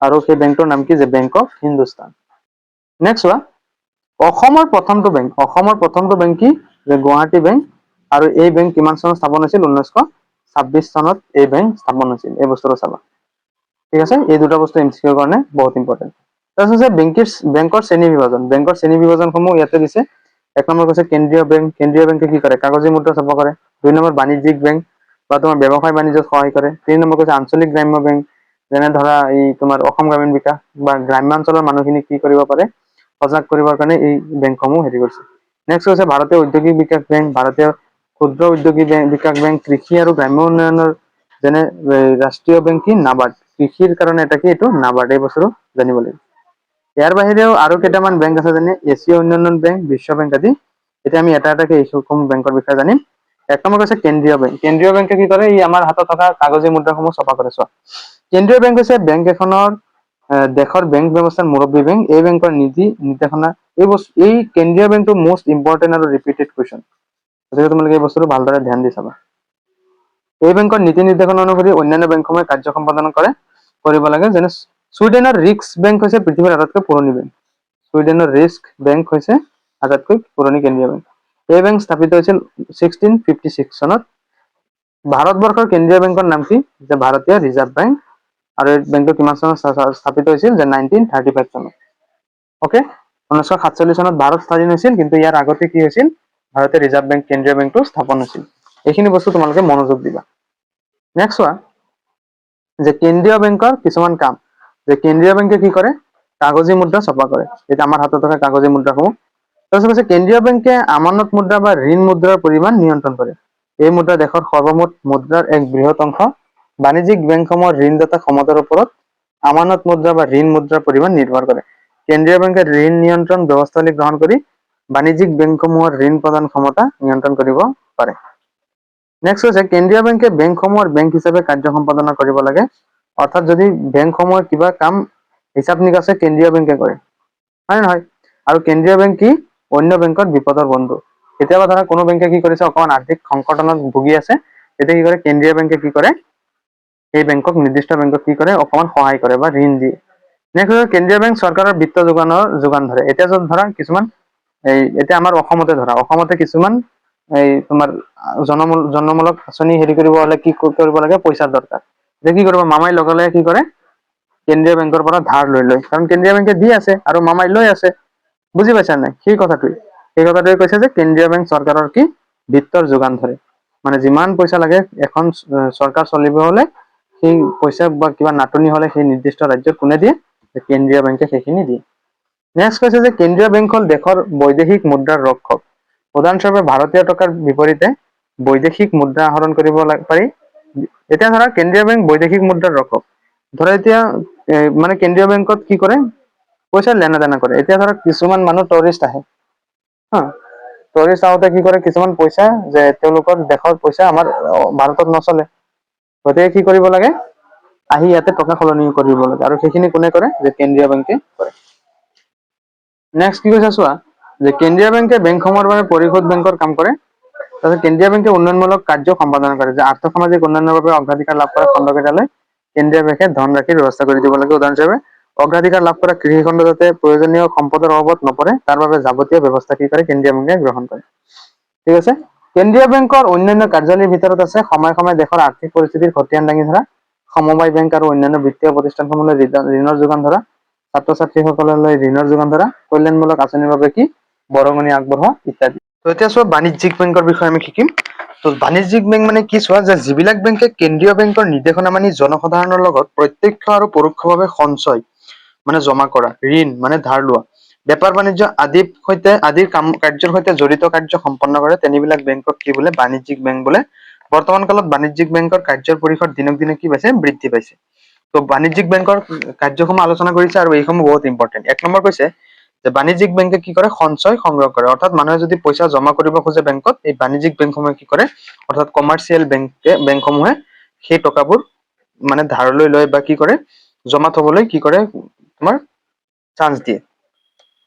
আৰু সেই বেংকটোৰ নাম কি, যে বেংক অফ হিন্দুস্তান। নেক্সট চোৱা, অসমৰ প্ৰথমটো বেংক কি, যে গুৱাহাটী বেংক, আৰু এই বেংক কিমান চনত স্থাপন হৈছিল, 1926 চনত এই বেংক স্থাপন হৈছিল। এই বস্তুটো চাবা, ঠিক আছে। এই দুটা বস্তু MCQৰ কাৰণে বহুত ইম্পৰ্টেণ্ট। তাৰপিছত বেংকৰ শ্ৰেণী বিভাজন, বেংকৰ শ্ৰেণী বিভাজনসমূহ ইয়াতে দিছে। 1 নম্বৰ কৈছে কেন্দ্ৰীয় বেংক। কেন্দ্ৰীয় বেংকে কি কৰে, কাগজী মুদ্ৰা ছপা কৰে। 2 নম্বৰ বাণিজ্যিক বেংক, বা তোমাৰ ব্যৱসায় বাণিজ্যত সহায় কৰে। 3 নম্বৰ কৈছে আঞ্চলিক গ্ৰাম্য বেংক, যেনে ধৰা এই তোমাৰ অসম গ্ৰামীণ বিকাশ, বা গ্ৰাম্যাঞ্চলৰ মানুহখিনি কি কৰিব পাৰে, সজাগ কৰিবৰ কাৰণে এই বেংকসমূহ হেৰি কৰিছে। নেক্সট হৈছে ভাৰতীয় ঔদ্যোগিক বিকাশ বেংক, ভাৰতীয় ক্ষুদ্ৰ উদ্যোগী বিকাশ বেংক, কৃষি আৰু গ্ৰাম্য উন্নয়নৰ যেনে ৰাষ্ট্ৰীয় বেংক কি, নাবাৰ্ড। কৃষিৰ কাৰণে এটা কি, এইটো নাবাৰ্ড। এই বস্তুটো জানিব লাগিব। ইয়াৰ বাহিৰেও আৰু কেইটামান বেংক আছে, যেনে এছিয়া উন্নয়ন বেংক, বিশ্ব বেংক আদি। এতিয়া আমি এটা এটাকে এইসমূহ বেংকৰ বিষয়ে জানিম। 1 নম্বৰ হৈছে কেন্দ্ৰীয় বেংক। কেন্দ্ৰীয় বেংকে কি কৰে, এই আমাৰ হাতত থকা কাগজী মুদ্ৰাসমূহ ছপা কৰে। চোৱা, কেন্দ্ৰীয় বেংক হৈছে বেংক এখনৰ দেশৰ বেংক ব্যৱস্থাৰ মুৰব্বী বেংক। এই বেংকৰ নীতি নিৰ্দেশনা, এই কেন্দ্ৰীয় বেংকটো মষ্ট ইম্পৰ্টেণ্ট আৰু ৰিপিটেড কুৱেশ্যন, গতিকে তোমালোকে এই বস্তুটো ভালদৰে ধ্যান দি চাবা। এই বেংকৰ নীতি নিৰ্দেশনা অনুসৰি অন্যান্য বেংকসমূহে কাৰ্য সম্পাদন কৰিব লাগে। যেনে ছুইডেনৰ ৰিক্স বেংক হৈছে পৃথিৱীৰ আটাইতকৈ পুৰণি বেংক। ছুইডেনৰ ৰিস্ক বেংক হৈছে আটাইতকৈ পুৰণি কেন্দ্ৰীয় বেংক। এই বেংক স্থাপিত হৈছিল 1656 চনত। ভাৰতবৰ্ষৰ কেন্দ্ৰীয় বেংকৰ নাম কি, যে ভাৰতীয় ৰিজাৰ্ভ বেংক। আৰু এই বেংকটো কিমান চনত স্থাপিত হৈছিল, যে 1935 চনত। অকে, 1947 চনত ভাৰত স্বাধীন হৈছিল, কিন্তু ইয়াৰ আগতে কি হৈছিল, ভাৰতীয় ৰিজাৰ্ভ বেংক, কেন্দ্ৰীয় বেংকটো স্থাপন হৈছিল। এইখিনি বস্তু তোমালোকে মনোযোগ দিবা। নেক্সট চোৱা, যে কেন্দ্ৰীয় বেংকৰ কিছুমান কাম, যে কেন্দ্ৰীয় বেংকে কি কৰে, কাগজী মুদ্ৰা ছপা কৰে। এটা আমাৰ হাতত থকা কাগজী মুদ্ৰাসমূহ। তাৰপিছত কৈছে কেন্দ্ৰীয় বেংকে আমানত মুদ্ৰা বা ঋণ মুদ্ৰাৰ পৰিমাণ নিয়ন্ত্ৰণ কৰে। এই মুদ্ৰা দেশৰ সৰ্বমুঠ মুদ্ৰাৰ এক বৃহৎ অংশ। বাণিজ্যিক বেংকসমূহৰ ঋণদাতা ক্ষমতাৰ ওপৰত আমানত মুদ্ৰা বা ঋণ মুদ্ৰাৰ পৰিমাণ নিৰ্ভৰ কৰে। কেন্দ্ৰীয় বেংকে ঋণ নিয়ন্ত্ৰণ ব্যৱস্থাৱলী গ্ৰহণ কৰি বাণিজ্যিক বেংকসমূহৰ ঋণ প্ৰদান ক্ষমতা নিয়ন্ত্ৰণ কৰিব পাৰে। নেক্সট হৈছে কেন্দ্ৰীয় বেংকে বেংকসমূহৰ বেংক হিচাপে কাৰ্য সম্পাদনা কৰিব লাগে। অৰ্থাৎ যদি বেংকসমূহৰ কিবা কাম হিচাপ নিকাছে কেন্দ্ৰীয় বেংকে কৰে, হয় নহয়? আৰু কেন্দ্ৰীয় বেংক কি অন্য বেংকৰ বিপদৰ বন্ধু। কেতিয়াবা ধৰা কোনো বেংকে কি কৰিছে অকমান আৰ্থিক সংকটনত ভুগি আছে, তেতিয়া কি কৰে কেন্দ্ৰীয় বেংকে কি কৰে সেই বেংকক নিৰ্দিষ্ট বেংকক কি কৰে অকমান সহায় কৰে বা ঋণ দিয়ে। নেক্সট কেন্দ্ৰীয় বেংক চৰকাৰৰ বিত্ত যোগান ধৰে। এতিয়া য'ত ধৰা কিছুমান এতিয়া আমাৰ অসমতে ধৰা অসমতে কিছুমান তোমাৰ জনমূলক আঁচনি হেৰি কৰিব হলে কি কৰিব লাগে পইচাৰ দৰকাৰ। যে কি কৰিব মামাই লগে লগে কি কৰে কেন্দ্ৰীয় বেংকৰ পৰা ধাৰ লৈ লয়, কাৰণ কেন্দ্ৰীয় বেংকে দি আছে আৰু মামাই লৈ আছে। বুজি পাইছা নাই? সেই কথাটোৱে কৈছে যে কেন্দ্ৰীয় বেংক চৰকাৰৰ কি বিত্তৰ যোগান ধৰে। মানে যিমান পইচা লাগে এখন চৰকাৰ চলিব হলে সেই পইচা বা কিবা নাটনি হলে সেই নিৰ্দিষ্ট ৰাজ্যত কোনে দিয়ে? কেন্দ্ৰীয় বেংকে সেইখিনি দিয়ে। নেক্সট কৈছে যে কেন্দ্ৰীয় বেংক হ'ল দেশৰ বৈদেশিক মুদ্ৰাৰ ৰক্ষক। উদাহৰণস্বৰূপে ভাৰতীয় টকাৰ বিপৰীতে বৈদেশিক মুদ্ৰা আহৰণ কৰিব পাৰি। এতিয়া ধৰা কেন্দ্ৰীয় বেংক বৈদেশিক মুদ্ৰাৰ ৰক্ষক। ধৰা এতিয়া মানে কেন্দ্ৰীয় বেংকত কি কৰে পইচা লেনা দেনা কৰে। এতিয়া ধৰক কিছুমান মানুহ টুৰিষ্ট আহে হা, টুৰিষ্ট আহোতে কি কৰে কিছুমান পইচা যে তেওঁলোকৰ দেশৰ পইচা আমাৰ ভাৰতত নচলে, গতিকে কি কৰিব লাগে আহি ইয়াতে টকা সলনি কৰিব লাগে, আৰু সেইখিনি কোনে কৰে যে কেন্দ্ৰীয় বেংকে কৰে। নেক্সট কি কৈছে চোৱা যে কেন্দ্ৰীয় বেংকে বেংকসমূহৰ বাবে পৰিশোধ বেংকৰ কাম কৰে। তাৰপিছত কেন্দ্ৰীয় বেংকে উন্নয়নমূলক কাৰ্য সম্পাদন কৰে, যে আৰ্থ সামাজিক উন্নয়নৰ বাবে অগ্ৰাধিকাৰ লাভ কৰা খণ্ডকেইটালৈ কেন্দ্ৰীয় বেংকে ধনৰাশিৰ ব্যৱস্থা কৰি দিব লাগে। উদাহৰণস্বৰূপে অগ্ৰাধিকাৰ লাভ কৰা কৃষিখণ্ড যাতে প্ৰয়োজনীয় সম্পদৰ অভাৱত নপৰে তাৰ বাবে যাৱতীয় ব্যৱস্থা কি কৰে কেন্দ্ৰীয় বেংকে গ্ৰহণ কৰে। ঠিক আছে। কেন্দ্ৰীয় বেংকৰ অন্যান্য কাৰ্যাৱলীৰ ভিতৰত আছে সময়ে সময়ে দেশৰ আৰ্থিক পৰিস্থিতিৰ খতিয়ান দাঙি ধৰা, সমবায় বেংক আৰু অন্যান্য বিত্তীয় প্ৰতিষ্ঠানসমূহলৈ ঋণৰ যোগান ধৰা, ছাত্ৰ ছাত্ৰীসকললৈ ঋণৰ যোগান ধৰা, কল্যাণমূলক আঁচনিৰ বাবে কি বৰঙণি আগবঢ়োৱা ইত্যাদি। তো এতিয়া চোৱা বাণিজ্যিক বেংকৰ বিষয়ে আমি শিকিম। তো বাণিজ্যিক বেংক মানে কি চোৱা যে যিবিলাক বেংকে কেন্দ্ৰীয় বেংকৰ নিৰ্দেশনা মানি জনসাধাৰণৰ লগত প্ৰত্যক্ষ আৰু পৰোক্ষভাৱে সঞ্চয় মানে জমা কৰা, ঋণ মানে ধাৰ লোৱা, বেপাৰ বাণিজ্য আদিৰ কাৰ্যৰ সৈতে জড়িত কাৰ্য সম্পন্ন কৰে, তেনেবিলাক বেংকক কি বোলে বাণিজ্যিক বেংক বোলে। বৰ্তমান কালত বাণিজ্যিক বেংকৰ কাৰ্যৰ পৰিসৰ দিনক দিনে কি পাইছে বৃদ্ধি পাইছে। তো বাণিজ্যিক বেংকৰ কাৰ্যসমূহ আলোচনা কৰিছে আৰু এইসমূহ বহুত ইম্পৰ্টেণ্ট। এক নম্বৰ কৈছে যে বাণিজ্যিক বেংকে কি কৰে সঞ্চয় সংগ্ৰহ কৰে, অৰ্থাৎ মানুহে যদি পইচা জমা কৰিব খোজে বেংকত, এই বাণিজ্যিক বেংকসমূহে কি কৰে অৰ্থাৎ কমাৰ্চিয়েল বেংকসমূহে সেই টকাবোৰ মানে ধাৰলৈ লয় বা কি কৰে জমা থবলৈ কি কৰে তোমাৰ চান্স দিয়ে।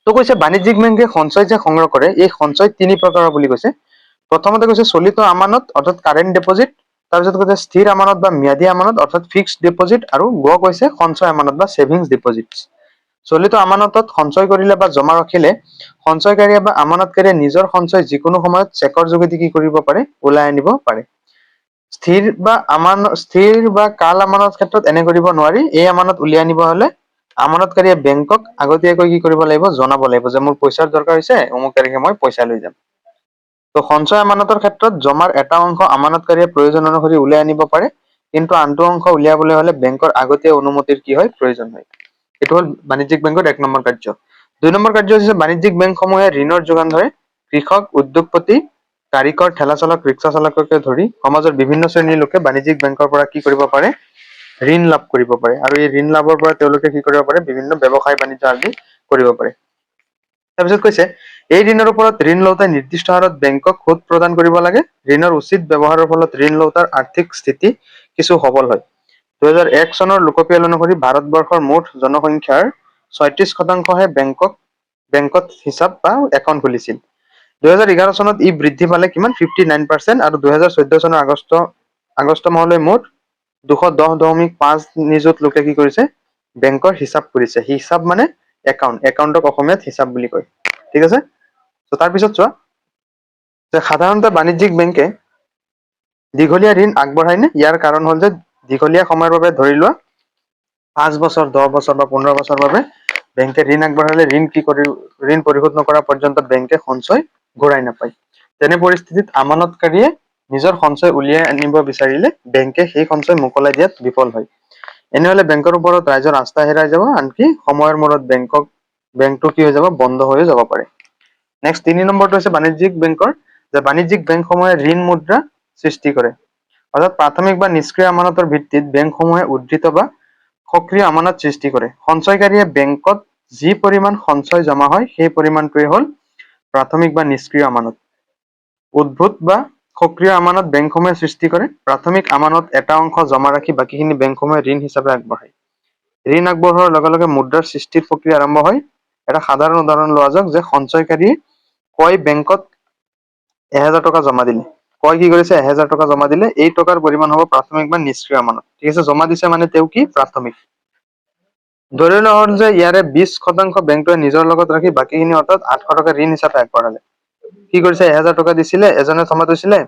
তো কৈছে বাণিজ্যিক বেংকে সঞ্চয় যে সংগ্ৰহ কৰে এই সঞ্চয় তিনি প্ৰকাৰৰ বুলি কৈছে। প্ৰথমতে কৈছে চলিত আমানত অৰ্থাৎ কাৰেণ্ট ডিপজিট, তাৰপিছত কৈছে স্থিৰ আমানত বা ম্যাদী আমানত অৰ্থাৎ ফিক্সড ডিপজিট, আৰু কৈছে সঞ্চয় আমানত বা ছেভিংছ ডিপজিট। চলিত আমানতত সঞ্চয় কৰিলে বা জমা ৰাখিলে সঞ্চয়কাৰীয়ে বা আমানতকাৰীয়ে নিজৰ সঞ্চয় যিকোনো সময়ত চেকৰ যোগেদি কি কৰিব পাৰে ওলাই আনিব পাৰে। স্থিৰ বা কাল আমানত ক্ষেত্ৰত এনে কৰিব নোৱাৰি। এই আমানত উলিয়াই আনিব হলে আমানতকাৰীয়ে বেংকক আগতীয়াকৈ কি কৰিব লাগিব জনাব লাগিব যে মোৰ পইচাৰ দৰকাৰ হৈছে, অমুক তাৰিখে মই পইচা লৈ যাম। তো সঞ্চয় আমানতৰ ক্ষেত্ৰত জমাৰ এটা অংশ আমানতকাৰীয়ে প্ৰয়োজন অনুসৰি উলিয়াই আনিব পাৰে, কিন্তু আনটো অংশ উলিয়াবলৈ হলে বেংকৰ আগতীয়া অনুমতিৰ কি হয় প্ৰয়োজন হয়। এইটো হ'ল বাণিজ্যিক বেংকৰ এক নম্বৰ কাৰ্য। দুই নম্বৰ কাৰ্য হৈছে বাণিজ্যিক বেংকসমূহে ঋণৰ যোগান ধৰে। কৃষক, উদ্যোগপতি, কাৰিকৰ, ঠেলা চালক, ৰিক্সা চালককে ধৰি সমাজৰ বিভিন্ন শ্ৰেণীৰ লোকে বাণিজ্যিক বেংকৰ পৰা কি কৰিব পাৰে ঋণ লাভ কৰিব পাৰে, আৰু এই ঋণ লাভৰ পৰা তেওঁলোকে কি কৰিব পাৰে বিভিন্ন ব্যৱসায় বাণিজ্য আদি কৰিব পাৰে। তাৰপিছত কৈছে এই ঋণৰ ওপৰত ঋণ লওঁতে নিৰ্দিষ্ট হাৰত বেংকক সুদ প্ৰদান কৰিব লাগে। ঋণৰ উচিত ব্যৱহাৰৰ ফলত ঋণ লওঁতাৰ আৰ্থিক স্থিতি কিছু সবল হয়। 2001 চনৰ লোকপিয়ল অনুসৰি ভাৰতবৰ্ষৰ মুঠ জনসংখ্যাৰ 36%হে বেংকত হিচাপ বা একাউণ্ট খুলিছিল। 2011 চনত ই বৃদ্ধি পালে কিমান 59%, আৰু 2014 চনৰ আগষ্ট মাহলৈ মুঠ 210.5 নিযুত লোকে কি কৰিছে বেংকৰ হিচাপ কৰিছে। হিচাপ মানে একাউণ্টক অসমীয়াত হিচাপ বুলি কয়। ঠিক আছে। তো তাৰপিছত চোৱা যে সাধাৰণতে বাণিজ্যিক বেংকে দীঘলীয়া ঋণ আগবঢ়ায় নে? ইয়াৰ কাৰণ হ'ল যে দীঘলীয়া সময়ৰ বাবে ধৰি লোৱা 5 বছৰ, 10 বছৰ বা 15 বছৰ বাবে বেংকে ঋণ আগবঢ়ালে ঋণ পৰিশোধ নকৰা পৰ্যন্ত বেংকে সঞ্চয় ঘূৰাই নাপায়। তেনে পৰিস্থিতিত আমানতকাৰীয়ে নিজৰ সঞ্চয় উলিয়াই আনিব বিচাৰিলে বেংকে সেই সঞ্চয় মোকলাই দিয়াত বিফল হয়। এনেহলে বেংকৰ ওপৰত ৰাইজৰ আস্থা হেৰাই যাব, আনকি সময়ৰ মূৰত বেংকটো কি হৈ যাব, বন্ধ হৈ যাব পাৰে। নেক্সট 3 নম্বৰটো হৈছে বাণিজ্যিক বেংকৰ, যে বাণিজ্যিক বেংকসমূহে ঋণ মুদ্ৰা সৃষ্টি কৰে। অৰ্থাৎ প্ৰাথমিক বা নিষ্ক্ৰিয় আমানতৰ ভিত্তিত বেংকসমূহে উদ্ধৃত বা সক্ৰিয় আমানত সৃষ্টি কৰে। সঞ্চয়কাৰীয়ে বেংকত যি পৰিমাণ সঞ্চয় জমা হয় সেই পৰিমাণটোৱে হ'ল প্ৰাথমিক বা নিষ্ক্ৰিয় আমানত। উদ্ভূত বা সক্ৰিয় আমানত বেংকসমূহে সৃষ্টি কৰে। প্ৰাথমিক আমানত এটা অংশ জমা ৰাখি বাকীখিনি বেংকসমূহে ঋণ হিচাপে আগবঢ়ায়। ঋণ আগবঢ়োৱাৰ লগে লগে মুদ্ৰাৰ সৃষ্টিৰ প্ৰক্ৰিয়া আৰম্ভ হয়। এটা সাধাৰণ উদাহৰণ লোৱা যাওক, যে সঞ্চয়কাৰীয়ে কয় বেংকত 1000 টকা জমা দিলে। কয় কি কৰিছে, 1000 টকা জমা দিলে, এই টকাৰ পৰিমাণ হ'ব প্ৰাথমিক বা নিষ্ক্ৰিয় আমানত। ঠিক আছে, জমা দিছে মানে তেওঁ কি প্ৰাথমিক। ধৰি লোৱা হ'ল যে ইয়াৰে 20% বেংকটোৱে নিজৰ লগত ৰাখি বাকীখিনি অৰ্থাৎ 800 টকা ঋণ হিচাপে আগবঢ়ালে। কি কৰিছে, 1000 টকা দিছিলে, এজনে জমা থৈছিলে,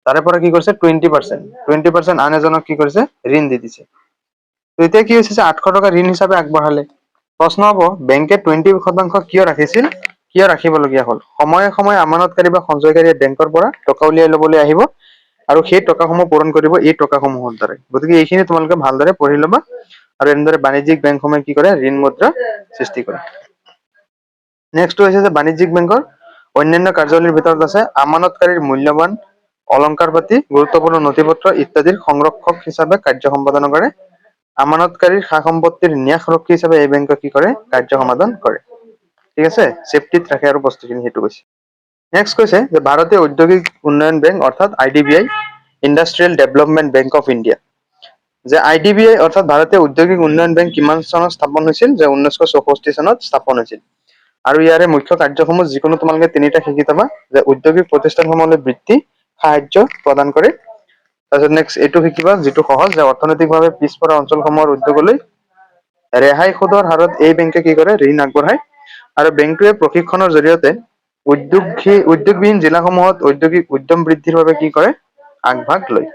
তাৰে পৰা কি কৰিছে 20% আন এজনক কি কৰিছে, ঋণ দি দিছে। তো এতিয়া কি হৈছে, 800 টকা ঋণ হিচাপে আগবঢ়ালে। প্ৰশ্ন হ'ব, বেংকে 20% কিয় ৰাখিছিল, কিয় ৰাখিবলগীয়া হ'ল? সময়ে সময়ে আমানতকাৰী বা সঞ্চয়কাৰীয়ে বেংকৰ পৰা টকা উলিয়াই ল'বলৈ আহিব আৰু সেই টকাসমূহ পূৰণ কৰিব এই টকাসমূহৰ দ্বাৰা। গতিকে এইখিনি তোমালোকে ভালদৰে পঢ়ি ল'বা। আৰু এনেদৰে বাণিজ্যিক বেংকসমূহে কি কৰে, ঋণ মুদ্ৰা সৃষ্টি কৰে। নেক্সটটো হৈছে যে বাণিজ্যিক বেংকৰ অন্যান্য কাৰ্যাৱলীৰ ভিতৰত আছে আমানতকাৰীৰ মূল্যৱান অলংকাৰ পাতি, গুৰুত্বপূৰ্ণ নথিপত্ৰ ইত্যাদিৰ সংৰক্ষক হিচাপে কাৰ্য সম্পাদন কৰে। আমানতকাৰীৰ সা সম্পত্তিৰ ন্যাসৰক্ষী হিচাপে এই বেংকে কি কৰে, কাৰ্য সমাধান কৰে। ঠিক আছে, চেফটিত ৰাখে আৰু বস্তুখিনি, সেইটো কৈছে। নেক্সট কৈছে যে ভাৰতীয় ঔদ্যোগিক উন্নয়ন বেংক অৰ্থাৎ IDBI, industrial development bank of India. যে IDBI অৰ্থাৎ ভাৰতীয় ঔদ্যোগিক উন্নয়ন বেংক কিমান চনত স্থাপন হৈছিল, যে 1964 চনত স্থাপন হৈছিল। আৰু ইয়াৰে মুখ্য কাৰ্যসমূহ যিকোনো তোমালোকে তিনিটা শিকি থবা, যে উদ্যোগিক প্ৰতিষ্ঠানসমূহলৈ বৃত্তি সাহায্য প্ৰদান কৰে। তাৰপিছত নেক্সট এইটো শিকিবা যিটো সহজ, যে অৰ্থনৈতিকভাৱে পিছপৰা অঞ্চলসমূহৰ উদ্যোগলৈ ৰেহাই সুদৰ হাৰত এই বেংকে কি কৰে, ঋণ আগবঢ়ায়। আৰু বেংকটোৱে প্ৰশিক্ষণৰ জৰিয়তে উদ্যোগবিহীন জিলাসমূহত ঔদ্যোগিক উদ্যম বৃদ্ধিৰ বাবে কি কৰে, আগভাগ লয়।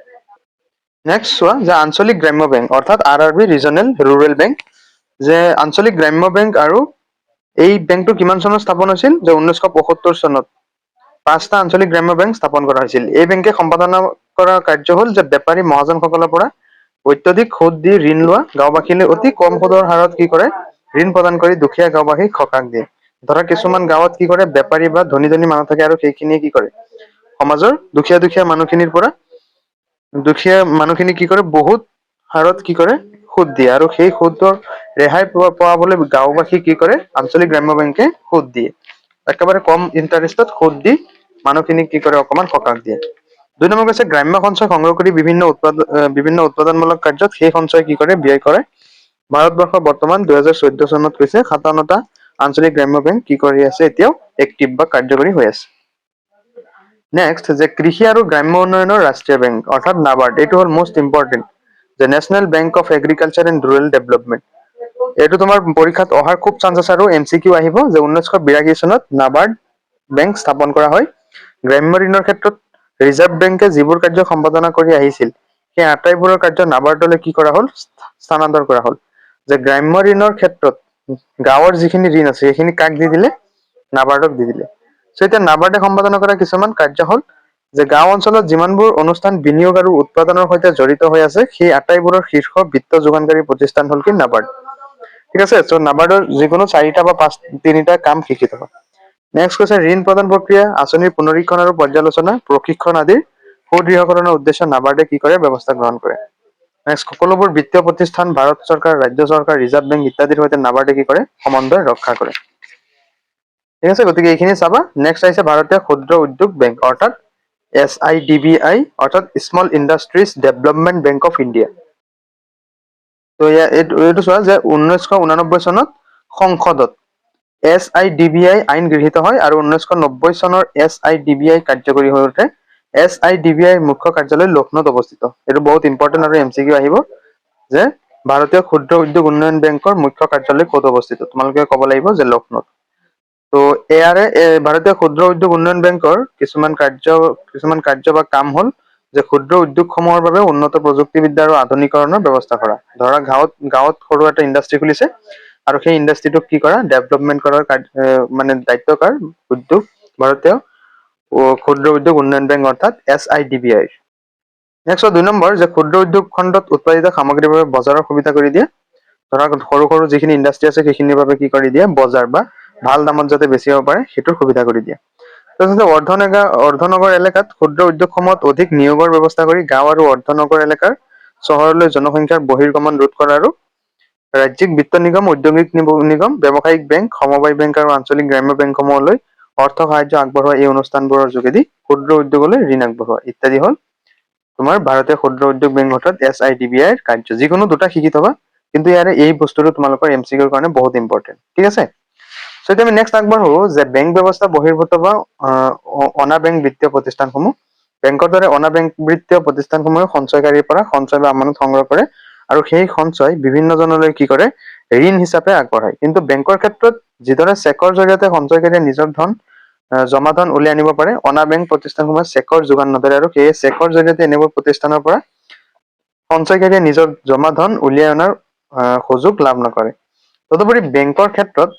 নেক্সট চোৱা, যে আঞ্চলিক গ্ৰাম্য বেংক অৰ্থাৎ RRB, ৰিজনেল ৰুৰেল বেংক। যে আঞ্চলিক গ্ৰাম্য বেংক আৰু এই বেংকটো কিমান চনত স্থাপন হৈছিল, যে 1975 চনত 5টা আঞ্চলিক গ্ৰাম্য বেংক স্থাপন কৰা হৈছিল। এই বেংকে সম্পাদনা কৰা কাৰ্য হ'ল যে বেপাৰী মহাজনসকলৰ পৰা অত্যধিক সুদ দি ঋণ লোৱা, গাঁওবাসীলৈ অতি কম সুদৰ হাৰত কি কৰে, ঋণ প্ৰদান কৰি দুখীয়া গাঁওবাসীক সকাহ দিয়ে। ধৰা কিছুমান গাঁৱত কি কৰে, বেপাৰী বা ধনী ধনী মানুহ থাকে আৰু সেইখিনিয়ে কি কৰে, সমাজৰ দুখীয়া মানুহখিনি কি কৰে, বহুত হাৰত কি কৰে, সুদ দিয়ে। আৰু সেই সুদৰ ৰেহাই পোৱাবলৈ গাঁওবাসী কি কৰে, আঞ্চলিক গ্ৰাম্য বেংকে সুদ দিয়ে। একেবাৰে কম ইণ্টাৰেষ্টত সুদ দি মানুহখিনিক কি কৰে, অকমান সকাহ দিয়ে। 2 নম্বৰ কৈছে গ্ৰাম্য সঞ্চয় সংগ্ৰহ কৰি বিভিন্ন উৎপাদনমূলক কাৰ্যত সেই সঞ্চয় কি কৰে, ব্যয় কৰে। ভাৰতবৰ্ষৰ বৰ্তমান 2014 চনত কৈছে 57টা আঞ্চলিক গ্ৰাম্য বেংক কি কৰি আছে, এতিয়াও এক্টিভ বা কাৰ্যকৰী হৈ আছে। নেক্সট, যে কৃষি আৰু গ্ৰাম্য উন্নয়নৰ ৰাষ্ট্ৰীয় বেংক অৰ্থাৎ নাবাৰ্ড। এইটো হ'ল মোষ্ট ইম্পৰ্টেণ্ট, যে national bank of agriculture and rural development. এইটো তোমাৰ পৰীক্ষাত অহাৰ খুব চান্স আছে আৰু MCQ আহিব, যে 1982 চনত নাবাৰ্ড বেংক স্থাপন কৰা হয়। গ্ৰাম্য ঋণৰ ক্ষেত্ৰত ৰিজাৰ্ভ বেংকে যিবোৰ কাৰ্য সম্পাদনা কৰি আহিছিল, সেই আটাইবোৰৰ কাৰ্য নাবাৰ্ডলৈ কি কৰা হ'ল, স্থানান্তৰ কৰা হ'ল। যে গ্ৰাম্য ঋণৰ ক্ষেত্ৰত গাঁৱৰ যিখিনি ঋণ আছে সেইখিনি কাক দি দিলে, নাবাৰ্ডক দি দিলে। চ' এতিয়া নাবাৰ্ডে সম্পাদনা কৰা কিছুমান কাৰ্য হ'ল, যে গাঁও অঞ্চলত যিমানবোৰ অনুষ্ঠান বিনিয়োগ আৰু উৎপাদনৰ সৈতে জড়িত হৈ আছে, সেই আটাইবোৰৰ শীৰ্ষ বিত্ত যোগানকাৰী প্ৰতিষ্ঠান হ'ল কি, নাবাৰ্ড। ঠিক আছে, চ' নাবাৰ্ডৰ যিকোনো 4টা বা 3টা কাম শিকি থবা। নেক্সট কৈছে ঋণ প্ৰদান প্ৰক্ৰিয়া, আঁচনিৰ পুনৰীক্ষণ আৰু পৰ্যালোচনা, প্ৰশিক্ষণ আদিৰ সুদৃঢ়কৰণৰ উদ্দেশ্যে নাবাৰ্ডে কি কৰে, ব্যৱস্থা গ্ৰহণ কৰে। নেক্সট, সকলোবোৰ বিত্তীয় প্ৰতিষ্ঠান ভাৰত চৰকাৰ, ৰাজ্য চৰকাৰ, ৰিজাৰ্ভ বেংক ইত্যাদিৰ সৈতে নাবাৰ্ডে কি কৰে, সমন্বয় ৰক্ষা কৰে। ঠিক আছে, গতিকে এইখিনি চাবা। নেক্সট আহিছে ভাৰতীয় ক্ষুদ্ৰ উদ্যোগ বেংক অৰ্থাৎ SIDBI অৰ্থাৎ small industries development bank of India. তো এইটো চোৱা, যে 1989 চনত সংসদত SIDBI আইন গৃহীত হয় আৰু 1990 চনৰ SIDBI কাৰ্যকৰী হৈ উঠে। SIDBI মুখ্য কাৰ্যালয় লক্ষ্ণৌত অৱস্থিত। এইটো বহুত ইম্পৰ্টেণ্ট আৰু MCQ আহিব, যে ভাৰতীয় ক্ষুদ্ৰ উদ্যোগ উন্নয়ন বেংকৰ মুখ্য কাৰ্যালয় ক'ত অৱস্থিত, তোমালোকে ক'ব লাগিব যে লক্ষ্ণৌত। তো ইয়াৰে ভাৰতীয় ক্ষুদ্ৰ উদ্যোগ উন্নয়ন বেংকৰ কিছুমান কাৰ্য বা কাম হ'ল, যে ক্ষুদ্ৰ উদ্যোগসমূহৰ বাবে উন্নত প্ৰযুক্তিবিদ্যা আৰু আধুনিকৰণৰ ব্যৱস্থা কৰা। ধৰা গাঁৱত সৰু এটা ইণ্ডাষ্ট্ৰি খুলিছে আৰু সেই ইণ্ডাষ্ট্ৰিটোক কি কৰা, ডেভেলপমেণ্ট কৰাৰ মানে দায়িত্ব কাৰ, ভাৰতীয় ক্ষুদ্ৰ উদ্যোগ উন্নয়ন বেংক অৰ্থাৎ SIDBI। নেক্সট 2 নম্বৰ যে ক্ষুদ্ৰ উদ্যোগ খণ্ডত উৎপাদিত সামগ্ৰীৰ বাবে বজাৰৰ সুবিধা কৰি দিয়ে। ধৰা সৰু সৰু যিখিনি ইণ্ডাষ্ট্ৰি আছে সেইখিনিৰ বাবে কি কৰি দিয়ে, বজাৰ বা ভাল দামত যাতে বেচিব পাৰে সেইটোৰ সুবিধা কৰি দিয়ে। তাৰপিছতে অৰ্ধনগৰ এলেকাত ক্ষুদ্ৰ উদ্যোগসমূহত অধিক নিয়োগৰ ব্যৱস্থা কৰি গাঁও আৰু অৰ্ধনগৰ এলেকাৰ চহৰলৈ জনসংখ্যাৰ বহিৰ্গমন ৰোধ কৰা আৰু ৰাজ্যিক বিত্ত নিগম, ঔদ্যোগিক নিগম, ব্যৱসায়িক বেংক, সমবায় বেংক আৰু আঞ্চলিক গ্ৰাম্য বেংকসমূহলৈ অৰ্থ সাহায্য আগবঢ়োৱা এই অনুষ্ঠানবোৰৰ যোগেদি ক্ষুদ্ৰ উদ্যোগলৈ ঋণ আগবঢ়োৱা ইত্যাদি হ'ল তোমাৰ ভাৰতীয় ক্ষুদ্ৰ উদ্যোগ বেংক অৰ্থাৎ SIDBI ৰ কাৰ্য। যিকোনো দুটা শিকি থবা, কিন্তু ইয়াৰে এই বস্তুটো তোমালোকৰ MCQৰ কাৰণে বহুত ইম্পৰ্টেণ্ট। ঠিক আছে, চ' এতিয়া আমি নেক্সট আগবাঢ়ো যে বেংক ব্যৱস্থা বহিৰ্ভূত বা অনা বেংক বিত্তীয় প্ৰতিষ্ঠানসমূহ। বেংকৰ দৰে অনা বেংক বিত্তীয় প্ৰতিষ্ঠানসমূহে সঞ্চয়কাৰীৰ পৰা সঞ্চয় বা আমানত সংগ্ৰহ কৰে আৰু সেই সঞ্চয় বিভিন্ন জনলৈ কি কৰে, ঋণ হিচাপে আগবঢ়ায়। কিন্তু বেংকৰ ক্ষেত্ৰত যিদৰে চেকৰ জৰিয়তে সঞ্চয়কাৰীয়ে নিজৰ জমা ধন উলিয়াই আনিব পাৰে, অনা বেংক প্ৰতিষ্ঠানসমূহে চেকৰ যোগান নধৰে আৰু সেয়ে চেকৰ জৰিয়তে এনেবোৰ প্ৰতিষ্ঠানৰ পৰা সঞ্চয়কাৰীয়ে নিজৰ জমা ধন উলিয়াই অনাৰ সুযোগ লাভ নকৰে। তদুপৰি বেংকৰ ক্ষেত্ৰত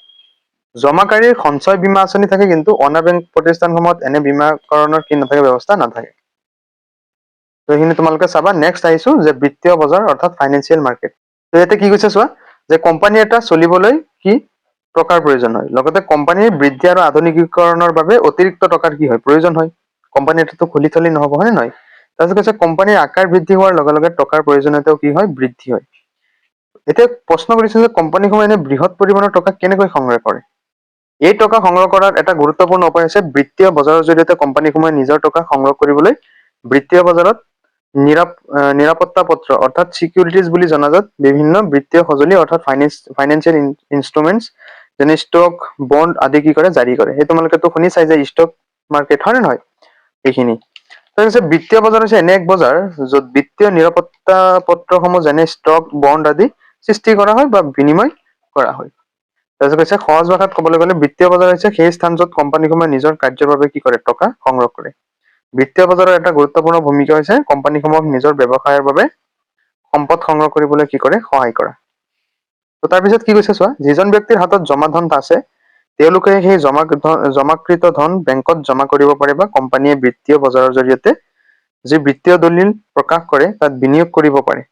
জমাকাৰীৰ সঞ্চয় বীমা আঁচনি থাকে, কিন্তু অনা বেংক প্ৰতিষ্ঠানসমূহত এনে বীমাকৰণৰ কি নাথাকে, ব্যৱস্থা নাথাকে। তো এইখিনি তোমালোকে চাবা। নেক্সট আহিছো যে বিত্তীয় বজাৰ অৰ্থাৎ ফাইনেন্সিয়েল মাৰ্কেট। তো ইয়াতে কি কৈছে চোৱা, যে কোম্পানী এটা চলিবলৈ কি টকাৰ প্ৰয়োজন হয়, লগতে কোম্পানীৰ বৃদ্ধি আৰু আধুনিকীকৰণৰ বাবে অতিৰিক্ত টকাৰ কি হয়, প্ৰয়োজন হয়। কোম্পানী এটাতো খুলি থলে নহব, হয় নে নহয়? তাৰপিছত কৈছে কোম্পানীৰ আকাৰ বৃদ্ধি হোৱাৰ লগে লগে টকাৰ প্ৰয়োজনীয়তাও কি হয়, বৃদ্ধি হয়। এতিয়া প্ৰশ্ন কৰিছে যে কোম্পানীসমূহে এনে বৃহৎ পৰিমাণৰ টকা কেনেকৈ সংগ্ৰহ কৰে? এই টকা সংগ্ৰহ কৰাৰ এটা গুৰুত্বপূৰ্ণ উপায় হৈছে বিত্তীয় বজাৰৰ জৰিয়তে কোম্পানীসমূহে নিজৰ টকা সংগ্ৰহ কৰিবলৈ বিত্তীয় বজাৰত নিৰাপত্তা পত্ৰ অৰ্থাৎ চিকিউৰিটিজ বুলি জনাজাত বিভিন্ন বিত্তীয় সঁজুলি অৰ্থাৎ ফাইনেন্সিয়েল ইনষ্ট্ৰুমেন্টছ যেনে ষ্টক, বণ্ড আদি কি কৰে, জাৰি কৰে। সেই তোমালোকেতো শুনি চাই যে ষ্টক মাৰ্কেট, হয় নে নহয়? এইখিনি তাৰপিছত বিত্তীয় বজাৰ হৈছে এনে এক বজাৰ য'ত বিত্তীয় নিৰাপত্তা পত্ৰসমূহ যেনে ষ্টক, বণ্ড আদি সৃষ্টি কৰা হয় বা বিনিময় কৰা হয়। তাৰপিছত কৈছে সহজ ভাষাত ক'বলৈ গ'লে বিত্তীয় বজাৰ হৈছে সেই স্থান য'ত কোম্পানীসমূহে নিজৰ কাৰ্যৰ বাবে কি কৰে, টকা সংগ্ৰহ কৰে। বিত্তীয় বজাৰৰ এটা গুৰুত্বপূৰ্ণ ভূমিকা হৈছে কোম্পানীসমূহক নিজৰ ব্যৱসায়ৰ বাবে সম্পদ সংগ্ৰহ কৰিবলৈ কি কৰে, সহায় কৰা। তো তাৰপিছত কি কৈছে চোৱা, যিজন ব্যক্তিৰ হাতত জমা ধন আছে তেওঁলোকে সেই জমাকৃত ধন বেংকত জমা কৰিব পাৰে বা কোম্পানীয়ে বিত্তীয় বজাৰৰ জৰিয়তে যি বিত্তীয় দলিল প্ৰকাশ কৰে তাত বিনিয়োগ কৰিব পাৰে।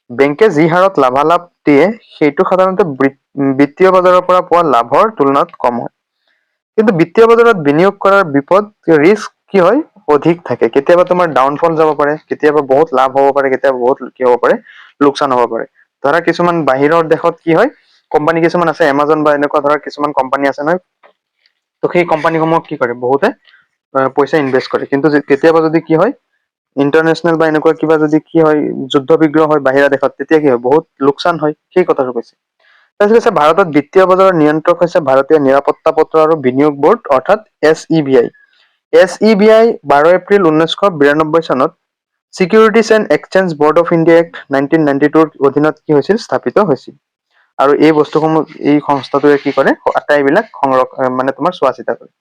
বেংকে যি হাৰত লাভালাভ দিয়ে সেইটো সাধাৰণতে বিত্তীয় বজাৰৰ পৰা পোৱা লাভৰ তুলনাত কম হয়। কিন্তু বিত্তীয় বজাৰত বিনিয়োগ কৰাৰ বিপদ, ৰিস্ক কি হয়, অধিক থাকে। কেতিয়াবা তোমাৰ ডাউনফল যাব পাৰে, কেতিয়াবা বহুত লাভ হ'ব পাৰে, কেতিয়াবা বহুত কি হ'ব পাৰে, লোকচান হ'ব পাৰে। ধৰা কিছুমান বাহিৰৰ দেশত কি হয়, কোম্পানী কিছুমান আছে, এমাজন বা এনেকুৱা ধৰা কিছুমান কোম্পানী আছে নহয়, তো সেই কোম্পানীসমূহক কি কৰে, বহুতে পইচা ইনভেষ্ট কৰে। কিন্তু কেতিয়াবা যদি কি হয়, ইণ্টাৰনেশ্যনেল বা এনেকুৱা কিবা যদি কি হয়, যুদ্ধ বিগ্ৰহ হয় বাহিৰা দেশত, তেতিয়া কি হয়, বহুত লোকচান হয়, সেই কথাটো কৈছে। তাৰপিছত কৈছে ভাৰতত বিত্তীয় বজাৰৰ নিয়ন্ত্ৰক হৈছে ভাৰতীয় নিৰাপত্তা পত্ৰ আৰু বিনিয়োগ বোৰ্ড অৰ্থাৎ SEBI। SEBI 12 এপ্ৰিল 1992 চনত securities and exchange board of India act 1992ৰ অধীনত কি হৈছিল, স্থাপিত হৈছিল। আৰু এই বস্তুসমূহ এই সংস্থাটোৱে কি কৰে, আটাইবিলাক মানে তোমাৰ চোৱা চিতা কৰে।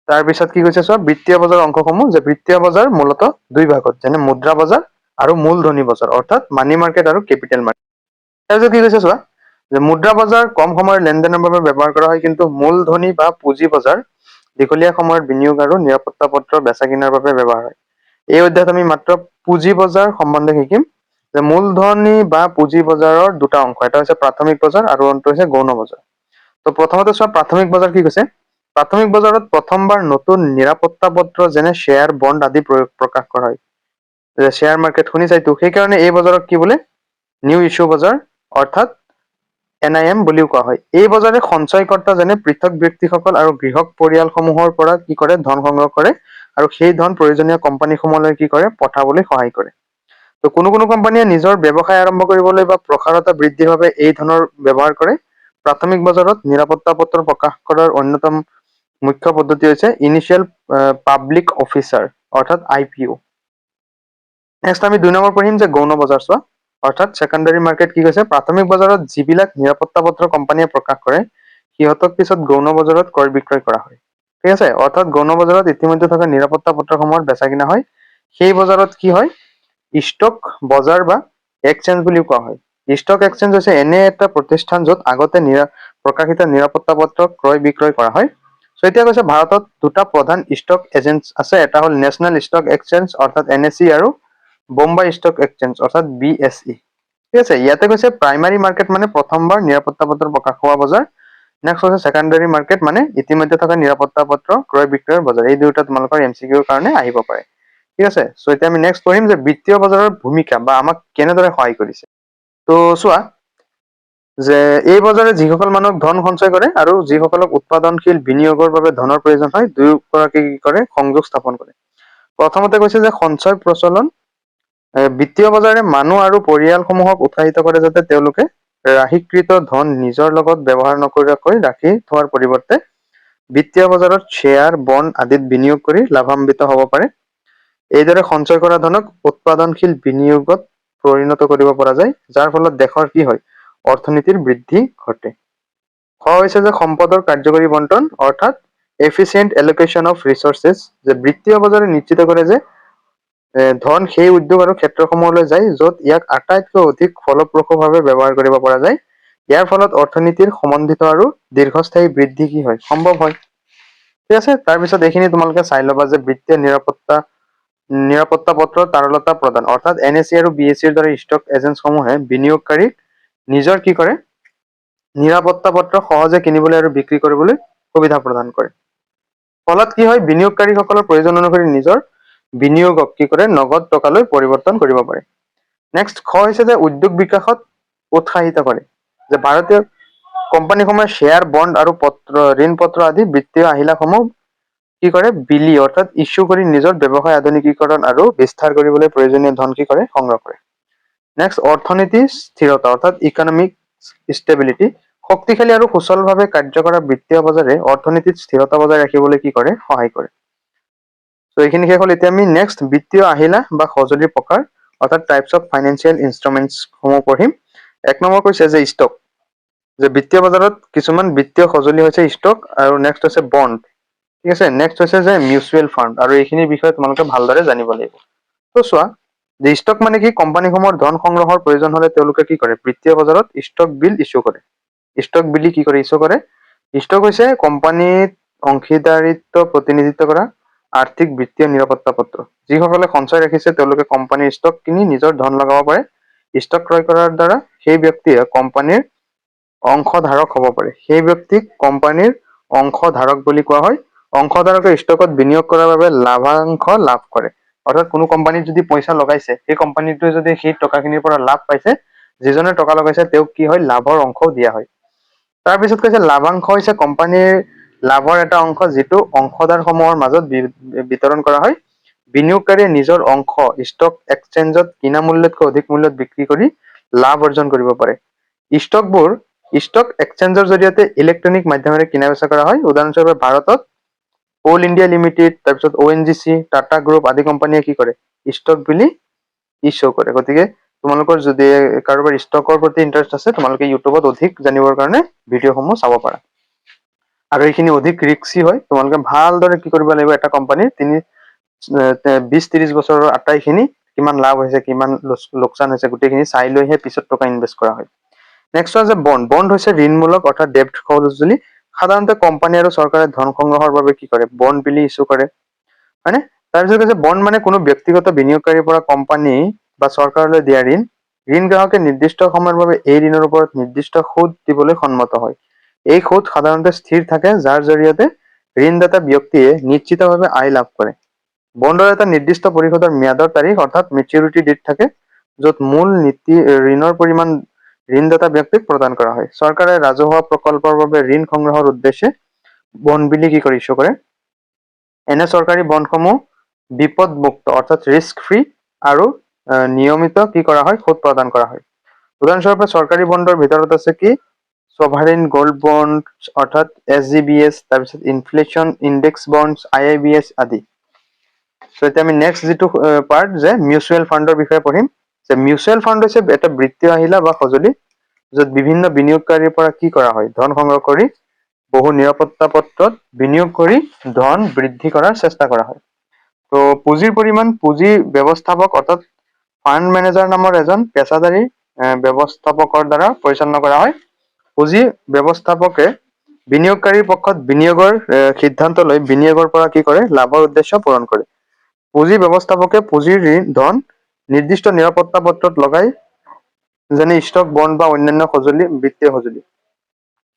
তাৰপিছত কি কৈছে চোৱা, বিত্তীয় বজাৰৰ অংশসমূহ, যে বিত্তীয় বজাৰ মূলতঃ দুই ভাগত, যেনে মুদ্ৰা বজাৰ আৰু মূলধনী বজাৰ অৰ্থাৎ মানি মাৰ্কেট আৰু কেপিটেল মাৰ্কেট। তাৰপিছত কি কৈছে চোৱা, যে মুদ্ৰা বজাৰ কম সময়ৰ লেনদেনৰ বাবে ব্যৱহাৰ কৰা হয়, কিন্তু মূলধনী বা পুঁজি বজাৰ দীঘলীয়া সময়ৰ বিনিয়োগ আৰু নিৰাপত্তা পত্ৰ বেচা কিনাৰ বাবে ব্যৱহাৰ হয়। এই অধ্যায়ত আমি মাত্ৰ পুঁজি বজাৰ সম্বন্ধে শিকিম, যে মূলধনী বা পুঁজি বজাৰৰ দুটা অংশ, এটা হৈছে প্ৰাথমিক বজাৰ আৰু অন্যটো হৈছে গৌণ বজাৰ। তো প্ৰথমতে চোৱা প্ৰাথমিক বজাৰ কি কৈছে। প্ৰাথমিক বজাৰত প্ৰথমবাৰ নতুন নিৰাপত্তা পত্ৰ যেনে শ্বেয়াৰ, বণ্ড আদি প্ৰকাশ কৰা হয়। শ্বেয়াৰ মাৰ্কেট শুনিছাইতো, সেইকাৰণে এই বজাৰক কি বোলে, নিউ ইছ্যু বজাৰ অৰ্থাৎ NIM বুলিও কোৱা হয়। এই বজাৰে সঞ্চয়কৰ্তা যেনে পৃথক ব্যক্তিসকল আৰু গৃহক পৰিয়ালসমূহৰ পৰা কি কৰে, ধন সংগ্ৰহ কৰে আৰু সেই ধন প্ৰয়োজনীয় কোম্পানীসমূহলৈ কি কৰে, পঠাবলৈ সহায় কৰে। তো কোনো কোনো কোম্পানীয়ে নিজৰ ব্যৱসায় আৰম্ভ কৰিবলৈ বা প্ৰসাৰতা বৃদ্ধিৰ বাবে এই ধনৰ ব্যৱহাৰ কৰে। প্ৰাথমিক বজাৰত নিৰাপত্তা পত্ৰ প্ৰকাশ কৰাৰ অন্যতম মুখ্য পদ্ধতি হৈছে ইনিচিয়েল পাব্লিক অফিচাৰ অৰ্থাৎ IPO। নেক্সট আমি 2 নম্বৰ পঢ়িম যে গৌণ বজাৰ চোৱা অৰ্থাৎ ছেকেণ্ডাৰী মাৰ্কেট কি কৈছে, প্ৰাথমিক বজাৰত যিবিলাক নিৰাপত্তা পত্ৰ কোম্পানীয়ে প্ৰকাশ কৰে সিহঁতক পিছত গৌণ বজাৰত ক্ৰয় বিক্ৰয় কৰা হয়। ঠিক আছে, অৰ্থাৎ গৌণ বজাৰত ইতিমধ্যে থকা নিৰাপত্তা পত্ৰসমূহৰ বেচা কিনা হয়। সেই বজাৰত কি হয়, ষ্টক বজাৰ বা এক্সচেঞ্জ বুলিও কোৱা হয়। ষ্টক এক্সচেঞ্জ হৈছে এনে এটা প্ৰতিষ্ঠান য'ত আগতে প্ৰকাশিত নিৰাপত্তা পত্ৰ ক্ৰয় বিক্ৰয় কৰা হয়। চ' এতিয়া কৈছে ভাৰতত দুটা প্ৰধান ষ্টক এক্সচেঞ্জ আছে, এটা হ'ল নেশ্যনেল ষ্টক এক্সচেঞ্জ অৰ্থাৎ NSE আৰু বোম্বাই ষ্টক এক্সচেঞ্জ অৰ্থাৎ BSE। ঠিক আছে, ইয়াতে কৈছে প্ৰাইমাৰী মাৰ্কেট মানে প্ৰথমবাৰ নিৰাপত্তা পত্ৰ প্ৰকাশ হোৱা বজাৰ। নেক্সট হৈছে সেকেন্ডাৰী মাৰ্কেট মানে ইতিমধ্যে থকা নিৰাপত্তা পত্ৰ ক্ৰয় বিক্ৰয়ৰ বজাৰ। এই দুয়োটা তোমালোকৰ MCQৰ কাৰণে আহিব পাৰে। ঠিক আছে, সো এতিয়া আমি নেক্সট পঢ়িম যে বিত্তীয় বজাৰৰ ভূমিকা বা আমাক কেনেদৰে সহায় কৰিছে। তো চোৱা যে এই বজাৰে যিসকল মানুহক ধন সঞ্চয় কৰে আৰু যিসকলক উৎপাদনশীল বিনিয়োগৰ বাবে ধনৰ প্ৰয়োজন হয় দুয়োগৰাকী কি কৰে সংযোগ স্থাপন কৰে। প্ৰথমতে কৈছে যে সঞ্চয় প্ৰচলন। বিত্তীয় বজাৰে মানুহ আৰু পৰিয়ালসমূহক উৎসাহিত কৰে যাতে তেওঁলোকে ৰাশিকৃত ধন নিজৰ লগত ব্যৱহাৰ নকৰাকৈ ৰাখি থোৱাৰ পৰিৱৰ্তে বিত্তীয় বজাৰত শ্বেয়াৰ বণ্ড আদিত বিনিয়োগ কৰি লাভান্বিত হ'ব পাৰে। এইদৰে সঞ্চয় কৰা ধনক উৎপাদনশীল বিনিয়োগত পৰিণত কৰিব পৰা যায়, যাৰ ফলত দেশৰ কি হয় অৰ্থনীতিৰ বৃদ্ধি ঘটে। খ হৈছে যে সম্পদৰ কাৰ্যকৰী বণ্টন অৰ্থাৎ এফিচিয়েণ্ট এলোকেশ্যন অফ ৰিচোৰ্চেছ। যে বিত্তীয় বজাৰে নিশ্চিত কৰে যে ধন সেই উদ্যোগ আৰু ক্ষেত্ৰসমূহলৈ যায় য'ত ইয়াক আটাইতকৈ অধিক ফলপ্ৰসূভাৱে ব্যৱহাৰ কৰিব পৰা যায়। ইয়াৰ ফলত অৰ্থনীতিৰ সমন্বিত আৰু দীৰ্ঘস্থায়ী বৃদ্ধি কি হয় সম্ভৱ হয়। ঠিক আছে, তাৰপিছত এইখিনি তোমালোকে চাই ল'বা যে বিত্তীয় নিৰাপত্তা পত্ৰ তাৰলতা প্ৰদান অৰ্থাৎ NSE আৰু BSEৰ দৰে ষ্টক এজেন্টসমূহে বিনিয়োগকাৰীক নিজৰ কি কৰে নিৰাপত্তা পত্ৰ সহজে কিনিবলৈ আৰু বিক্ৰী কৰিবলৈ সুবিধা প্ৰদান কৰে। ফলত কি হয় বিনিয়োগকাৰীসকলৰ প্ৰয়োজন অনুসৰি নিজৰ বিনিয়োগক কি কৰে নগদ টকালৈ পৰিৱৰ্তন কৰিব পাৰে। নেক্সট খ হৈছে যে উদ্যোগ বিকাশত উৎসাহিত কৰে। যে ভাৰতীয় কোম্পানীসমূহে শ্বেয়াৰ বণ্ড আৰু ঋণ পত্ৰ আদি বিত্তীয় আহিলাসমূহ কি কৰে বিলি অৰ্থাৎ ইস্যু কৰি নিজৰ ব্যৱসায় আধুনিকীকৰণ আৰু বিস্তাৰ কৰিবলৈ প্ৰয়োজনীয় ধন কি কৰে সংগ্ৰহ কৰে। নেক্সট অৰ্থনীতি স্থিৰতা অৰ্থাৎ ইকনমিক ষ্টেবিলিটি। শক্তিশালী আৰু সুচলভাৱে কাৰ্য কৰা বিত্তীয় বজাৰে অৰ্থনীতিত স্থিৰতা বজাই ৰাখিবলৈ কি কৰে সহায় কৰে। তো এইখিনি শেষ হ'ল। এতিয়া আমি নেক্সট বিত্তীয় আহিলা বা সঁজুলিৰ প্ৰকাৰ অৰ্থাৎ টাইপছ অফ ফাইনেন্সিয়েল ইনষ্ট্ৰুমেণ্টছ সমূহ পঢ়িম। এক নম্বৰ কৈছে যে ষ্টক। যে বিত্তীয় বজাৰত কিছুমান বিত্তীয় সঁজুলি হৈছে ষ্টক আৰু নেক্সট হৈছে বণ্ড। ঠিক আছে, নেক্সট হৈছে যে মিউচুৱেল ফাণ্ড আৰু এইখিনিৰ বিষয়ে তোমালোকে ভালদৰে জানিব লাগিব। তো চোৱা যে ষ্টক মানে কি কোম্পানীসমূহৰ ধন সংগ্ৰহৰ প্ৰয়োজন হলে তেওঁলোকে কি কৰে বিত্তীয় বজাৰত ষ্টক বিল ইস্যু কৰে। ষ্টক বিলি কি কৰে ইস্যু কৰে। ষ্টক হৈছে কোম্পানীত অংশীদাৰিত্ব প্ৰতিনিধিত্ব কৰা আৰ্থিক বিত্তীয় নিৰাপত্তা পত্ৰ। যিসকলে সঞ্চয় ৰাখিছে তেওঁলোকে কোম্পানীৰ ষ্টক কিনি নিজৰ ধন লগাব পাৰে। ষ্টক ক্ৰয় কৰাৰ দ্বাৰা সেই ব্যক্তিয়ে কোম্পানীৰ অংশধাৰক হ'ব পাৰে। সেই ব্যক্তিক কোম্পানীৰ অংশধাৰক বুলি কোৱা হয়। অংশধাৰকে ষ্টকত বিনিয়োগ কৰাৰ বাবে লাভাংশ লাভ কৰে। অৰ্থাৎ কোনো কোম্পানীত যদি পইচা লগাইছে সেই কোম্পানীটোৱে যদি সেই টকাখিনিৰ পৰা লাভ পাইছে যিজনে টকা লগাইছে তেওঁক কি হয় লাভৰ অংশও দিয়া হয়। তাৰপিছত কৈছে লাভাংশ হৈছে কোম্পানীৰ লাভৰ এটা অংশ যিটো অংশদাৰ সমূহৰ মাজত বিতৰণ কৰা হয়। বিনিয়োগকাৰীয়ে নিজৰ অংশ ষ্টক এক্সচেঞ্জত কিনা মূল্যতকৈ অধিক মূল্যত বিক্ৰী কৰি লাভ অৰ্জন কৰিব পাৰে। ষ্টকবোৰ ষ্টক এক্সচেঞ্জৰ জৰিয়তে ইলেক্ট্ৰনিক মাধ্যমেৰে কিনা বেচা কৰা হয়। উদাহৰণস্বৰূপে ভাৰতত কোল ইণ্ডিয়া লিমিটেড তাৰপিছত ONGC টাটা গ্ৰুপ আদি কোম্পানীয়ে কি কৰে ষ্টক বিলি ইস্যু কৰে। গতিকে তোমালোকৰ যদি কাৰোবাৰ ষ্টকৰ প্ৰতি ইণ্টাৰেষ্ট আছে তোমালোকে ইউটিউবত অধিক জানিবৰ কাৰণে ভিডিঅ'সমূহ চাব পাৰা। আৰু এইখিনি অধিক ৰিস্কি হয়। তোমালোকে ভালদৰে কি কৰিব লাগিব এটা কোম্পানীৰ 20-30 বছৰৰ আটাইখিনি কিমান লাভ হৈছে কিমান লোকচান হৈছে গোটেইখিনি চাই লৈহে পিছত টকা ইনভেষ্ট কৰা হয়। নেক্সট হৈছে বণ্ড। বণ্ড হৈছে ঋণমূলক অৰ্থাৎ ডেপ্ট সঁজুলি। সাধাৰণতে কোম্পানী আৰু চৰকাৰে ধন সংগ্ৰহৰ বাবে কি কৰে বণ্ড বিলি ইস্যু কৰে হয়নে। তাৰপিছত হৈছে বণ্ড মানে কোনো ব্যক্তিগত বিনিয়োগকাৰীৰ পৰা কোম্পানী বা চৰকাৰলৈ দিয়া ঋণ। ঋণ গ্ৰাহকে নিৰ্দিষ্ট সময়ৰ বাবে এই ঋণৰ ওপৰত নিৰ্দিষ্ট সুদ দিবলৈ সন্মত হয়। এই সুদ সাধাৰণতে স্থিৰ থাকে যাৰ জৰিয়তে ঋণদাতা ব্যক্তিয়ে নিশ্চিতভাৱে আয় লাভ কৰে। বণ্ডৰ এটা নিৰ্দিষ্ট পৰিশোধৰ ম্যাদৰ তাৰিখ অৰ্থাৎ মেচিউৰিটি ডেট থাকে য'ত মূল নীতি ঋণৰ পৰিমাণ ঋণদাতা ব্যক্তিক প্ৰদান কৰা হয়। চৰকাৰে ৰাজহুৱা প্ৰকল্পৰ বাবে ঋণ সংগ্ৰহৰ উদ্দেশ্যে বণ্ড বিলি কি কৰে ইস্যু কৰে। এনে চৰকাৰী বণ্ডসমূহ বিপদমুক্ত অৰ্থাৎ ৰিস্ক ফ্ৰী আৰু নিয়মিত কি কৰা হয় সুদ প্ৰদান কৰা হয়। উদাহৰণস্বৰূপে চৰকাৰী বণ্ডৰ ভিতৰত আছে কি সভাৰেইন গোল্ড বণ্ড অৰ্থাৎ SGBS, তাৰপিছত ইনফ্লেশ্যন ইণ্ডেক্স বণ্ড IIBS আদি। এতিয়া আমি নেক্সট যিটো পাৰ্ট যে মিউচুৱেল ফাণ্ডৰ বিষয়ে পঢ়িম। যে মিউচুৱেল ফাণ্ড হৈছে এটা বৃত্তীয় আহিলা বা সঁজুলি য'ত বিভিন্ন বিনিয়োগকাৰীৰ পৰা কি কৰা হয় ধন সংগ্ৰহ কৰি বহু নিৰাপত্তা পত্ৰত বিনিয়োগ কৰি ধন বৃদ্ধি কৰাৰ চেষ্টা কৰা হয়। তো পুঁজিৰ পৰিমাণ পুঁজি ব্যৱস্থাপক অৰ্থাৎ ফাণ্ড মেনেজাৰ নামৰ এজন পেছাদাৰী ব্যৱস্থাপকৰ দ্বাৰা পৰিচালনা কৰা হয়। পুঁজি ব্যৱস্থাপকে বিনিয়োগকাৰীৰ পক্ষত বিনিয়োগৰ সিদ্ধান্ত লৈ বিনিয়োগৰ পৰা কি কৰে লাভৰ উদ্দেশ্য পূৰণ কৰে। পুঁজি ব্যৱস্থাপকে পুঁজিৰ ধন নিৰ্দিষ্ট নিৰাপত্তা পত্ৰত লগাই, যেনে ষ্টক, বণ্ড বা অন্যান্য সঁজুলি, বিত্তীয় সঁজুলি।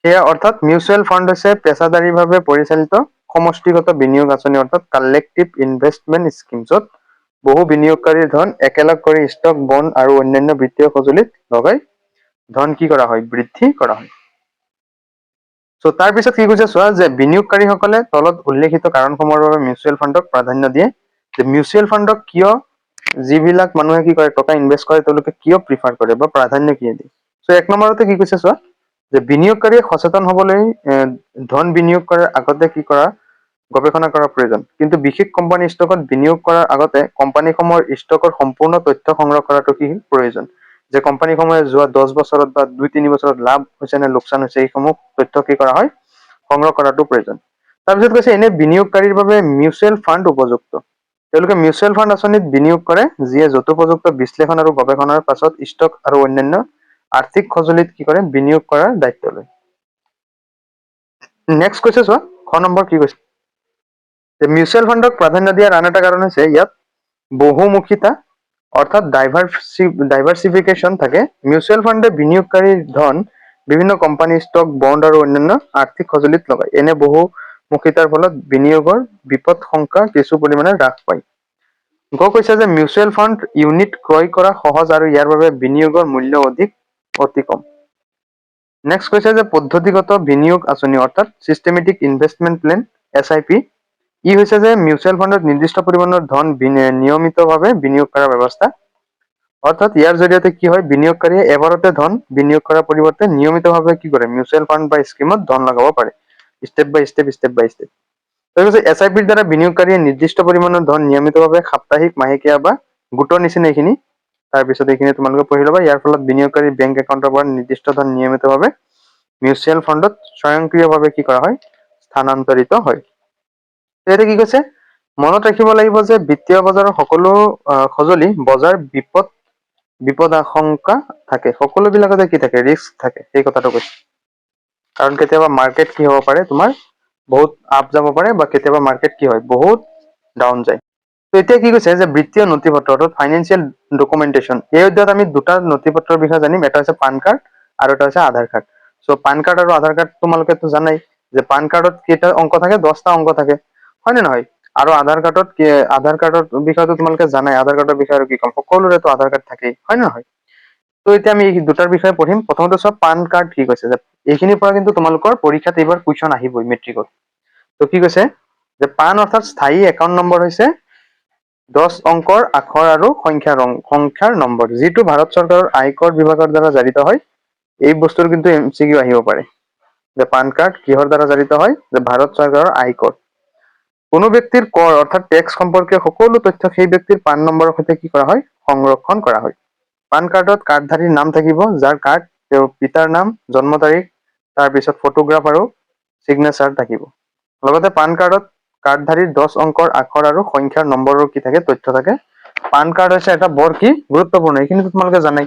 সেয়া অৰ্থাৎ মিউচুৱেল ফাণ্ড হৈছে পেছাদাৰীভাৱে পৰিচালিত সমষ্টিগত বিনিয়োগ আঁচনি অৰ্থাৎ কালেক্টিভ ইনভেষ্টমেণ্ট স্কিম, য'ত বহু বিনিয়োগকাৰীৰ ধন একেলগ কৰি ষ্টক, বণ্ড আৰু অন্যান্য বিত্তীয় সঁজুলিত লগাই ধন কি কৰা হয়, বৃদ্ধি কৰা হয়। চ' তাৰ পিছত কি কৈছে চোৱা, যে বিনিয়োগকাৰীসকলে তলত উল্লেখিত কাৰণসমূহৰ বাবে মিউচুৱেল ফাণ্ডক প্ৰাধান্য দিয়ে। যে মিউচুৱেল ফাণ্ডক কিয় যিবিলাক মানুহে কি কৰে টকা ইনভেষ্ট কৰে তেওঁলোকে কিয় প্ৰিফাৰ কৰে বা প্ৰাধান্য কিয় দিয়ে। চ' এক নম্বৰতে কি কৈছে চোৱা, যে বিনিয়োগকাৰীয়ে সচেতন হবলৈ ধন বিনিয়োগ কৰাৰ আগতে কি কৰা, গৱেষণা কৰাৰ প্ৰয়োজন। কিন্তু বিশেষ কোম্পানী ষ্টকত বিনিয়োগ কৰাৰ আগতে কোম্পানীসমূহৰ ষ্টকৰ সম্পূৰ্ণ তথ্য সংগ্ৰহ কৰাটো কি প্ৰয়োজন। যে কোম্পানীসমূহে যোৱা 10 বছৰত বা 2-3 বছৰত লাভ হৈছে নে লোকচান হৈছে, এইসমূহ তথ্য কি কৰা হয়, সংগ্ৰহ কৰাটো প্ৰয়োজন। তাৰপিছত কৈছে এনে বিনিয়োগকাৰীৰ বাবে মিউচুৱেল ফাণ্ড উপযুক্ত। তেওঁলোকে মিউচুৱেল ফাণ্ড আঁচনিত বিনিয়োগ কৰে যিয়ে যথোপযুক্ত বিশ্লেষণ আৰু গৱেষণাৰ পাছত ষ্টক আৰু অন্যান্য আৰ্থিক সঁজুলিত কি কৰে, বিনিয়োগ কৰাৰ দায়িত্ব লয়। নেক্সট কৈছে চোৱা, খ নম্বৰ কি কৈছে, যে মিউচুৱেল ফাণ্ডক প্ৰাধান্য দিয়াৰ আন এটা কাৰণ হৈছে ইয়াত বহুমুখিতা অৰ্থাৎ ডাইভাৰ্চিফিকেশ্যন থাকে। মিউচুৱেল ফাণ্ডে বিনিয়োগকাৰীৰ ধন বিভিন্ন কোম্পানী, ষ্টক, বণ্ড আৰু অন্যান্য আৰ্থিক সঁজুলিত লগায়। এনে বহুমুখিতাৰ ফলত বিনিয়োগৰ বিপদ শংকা কিছু পৰিমাণে হ্ৰাস পায়। গ কৈছে যে মিউচুৱেল ফাণ্ড ইউনিট ক্ৰয় কৰা সহজ আৰু ইয়াৰ বাবে বিনিয়োগৰ মূল্য অতি কম। নেক্সট কৈছে যে পদ্ধতিগত বিনিয়োগ আঁচনি অৰ্থাৎ চিষ্টেমেটিক ইনভেষ্টমেণ্ট প্লেন SIP। ই হৈছে যে মিউচুৱেল ফাণ্ডত নিৰ্দিষ্ট পৰিমাণৰ ধন নিয়মিতভাৱে বিনিয়োগ কৰাৰ ব্যৱস্থা। অৰ্থাৎ ইয়াৰ জৰিয়তে কি হয়, বিনিয়োগকাৰীয়ে এবাৰতে ধন বিনিয়োগ কৰাৰ পৰিৱৰ্তে নিয়মিতভাৱে কি কৰে, মিউচুৱেল ফাণ্ড বা স্কিমত ধন লগাব পাৰে, ষ্টেপ বাই ষ্টেপ। তাৰপিছত SIPৰ দ্বাৰা বিনিয়োগকাৰীয়ে নিৰ্দিষ্ট পৰিমাণৰ ধন নিয়মিতভাৱে সাপ্তাহিক, মাহেকীয়া বা গোটৰ নিচিনা এইখিনি, তাৰপিছত এইখিনি তোমালোকে পঢ়ি ল'বা। ইয়াৰ ফলত বিনিয়োগকাৰী বেংক একাউণ্টৰ পৰা নিৰ্দিষ্ট ধন নিয়মিতভাৱে মিউচুৱেল ফাণ্ডত স্বয়ংক্ৰিয়ভাৱে কি কৰা হয়, স্থানান্তৰিত হয়। এতিয়া কি কৈছে, মনত ৰাখিব লাগিব যে বিত্তীয় বজাৰৰ সকলো সঁজুলি বজাৰ বিপদাশংকা থাকে, সকলোবিলাকতে কি থাকে, ৰিস্ক থাকে, সেই কথাটো কৈছে। কাৰণ কেতিয়াবা মাৰ্কেট কি হ'ব পাৰে, তোমাৰ বহুত আপ যাব পাৰে বা কেতিয়াবা মাৰ্কেট কি হয়, বহুত ডাউন যায়। তো এতিয়া কি কৈছে যে বিত্তীয় নথিপত্ৰ অৰ্থাৎ ফাইনেন্সিয়েল ডকুমেণ্টেশ্যন, এই অধ্যায়ত আমি দুটা নথিপত্ৰৰ বিষয়ে জানিম। এটা হৈছে পান কাৰ্ড আৰু এটা হৈছে আধাৰ কাৰ্ড। চ' পান কাৰ্ড আৰু আধাৰ কাৰ্ড তোমালোকেতো জানাই যে পান কাৰ্ডত কেইটা অংক থাকে, 10টা অংক থাকে, হয় নে নহয়। আৰু আধাৰ কাৰ্ডৰ বিষয়েতো তোমালোকে জানাই, আধাৰ কাৰ্ডৰ বিষয়ে আৰু কি ক'ম, সকলোৰেতো আধাৰ কাৰ্ড থাকেই, হয় নে নহয়। তো এতিয়া আমি এই দুটাৰ বিষয়ে পঢ়িম। প্ৰথমতে চোৱা পান কাৰ্ড কি কৈছে, যে এইখিনিৰ পৰা কিন্তু তোমালোকৰ পৰীক্ষাত এইবাৰ কুৱেশ্যন আহিবই মেট্ৰিকত। তো কি কৈছে, যে পান অৰ্থাৎ স্থায়ী একাউণ্ট নম্বৰ হৈছে 10 অংকৰ আখৰ আৰু সংখ্যাৰ নম্বৰ, যিটো ভাৰত চৰকাৰৰ আয়কৰ বিভাগৰ দ্বাৰা জাৰিত হয়। এই বস্তুৰ কিন্তু MCQ আহিব পাৰে, যে পান কাৰ্ড কিহৰ দ্বাৰা জাৰিত হয়, যে ভাৰত চৰকাৰৰ আয়কৰ। কোনো ব্যক্তিৰ কৰ অৰ্থাৎ টেক্স সম্পৰ্কীয় সকলো তথ্য সেই ব্যক্তিৰ পান নম্বৰৰ সৈতে কি কৰা হয়, সংৰক্ষণ কৰা হয়। পান কাৰ্ডত কাৰ্ডধাৰীৰ নাম থাকিব, যাৰ কাৰ্ড, তেওঁৰ পিতাৰ নাম, জন্ম তাৰিখ, তাৰপিছত ফটোগ্ৰাফ আৰু চিগনেচাৰ থাকিব। লগতে পান কাৰ্ডত কাৰ্ডধাৰীৰ 10 অংকৰ আখৰ আৰু সংখ্যাৰ নম্বৰৰ কি থাকে, তথ্য থাকে। পান কাৰ্ড হৈছে এটা বৰ কি গুৰুত্বপূৰ্ণ, এইখিনি তোমালোকে জানাই।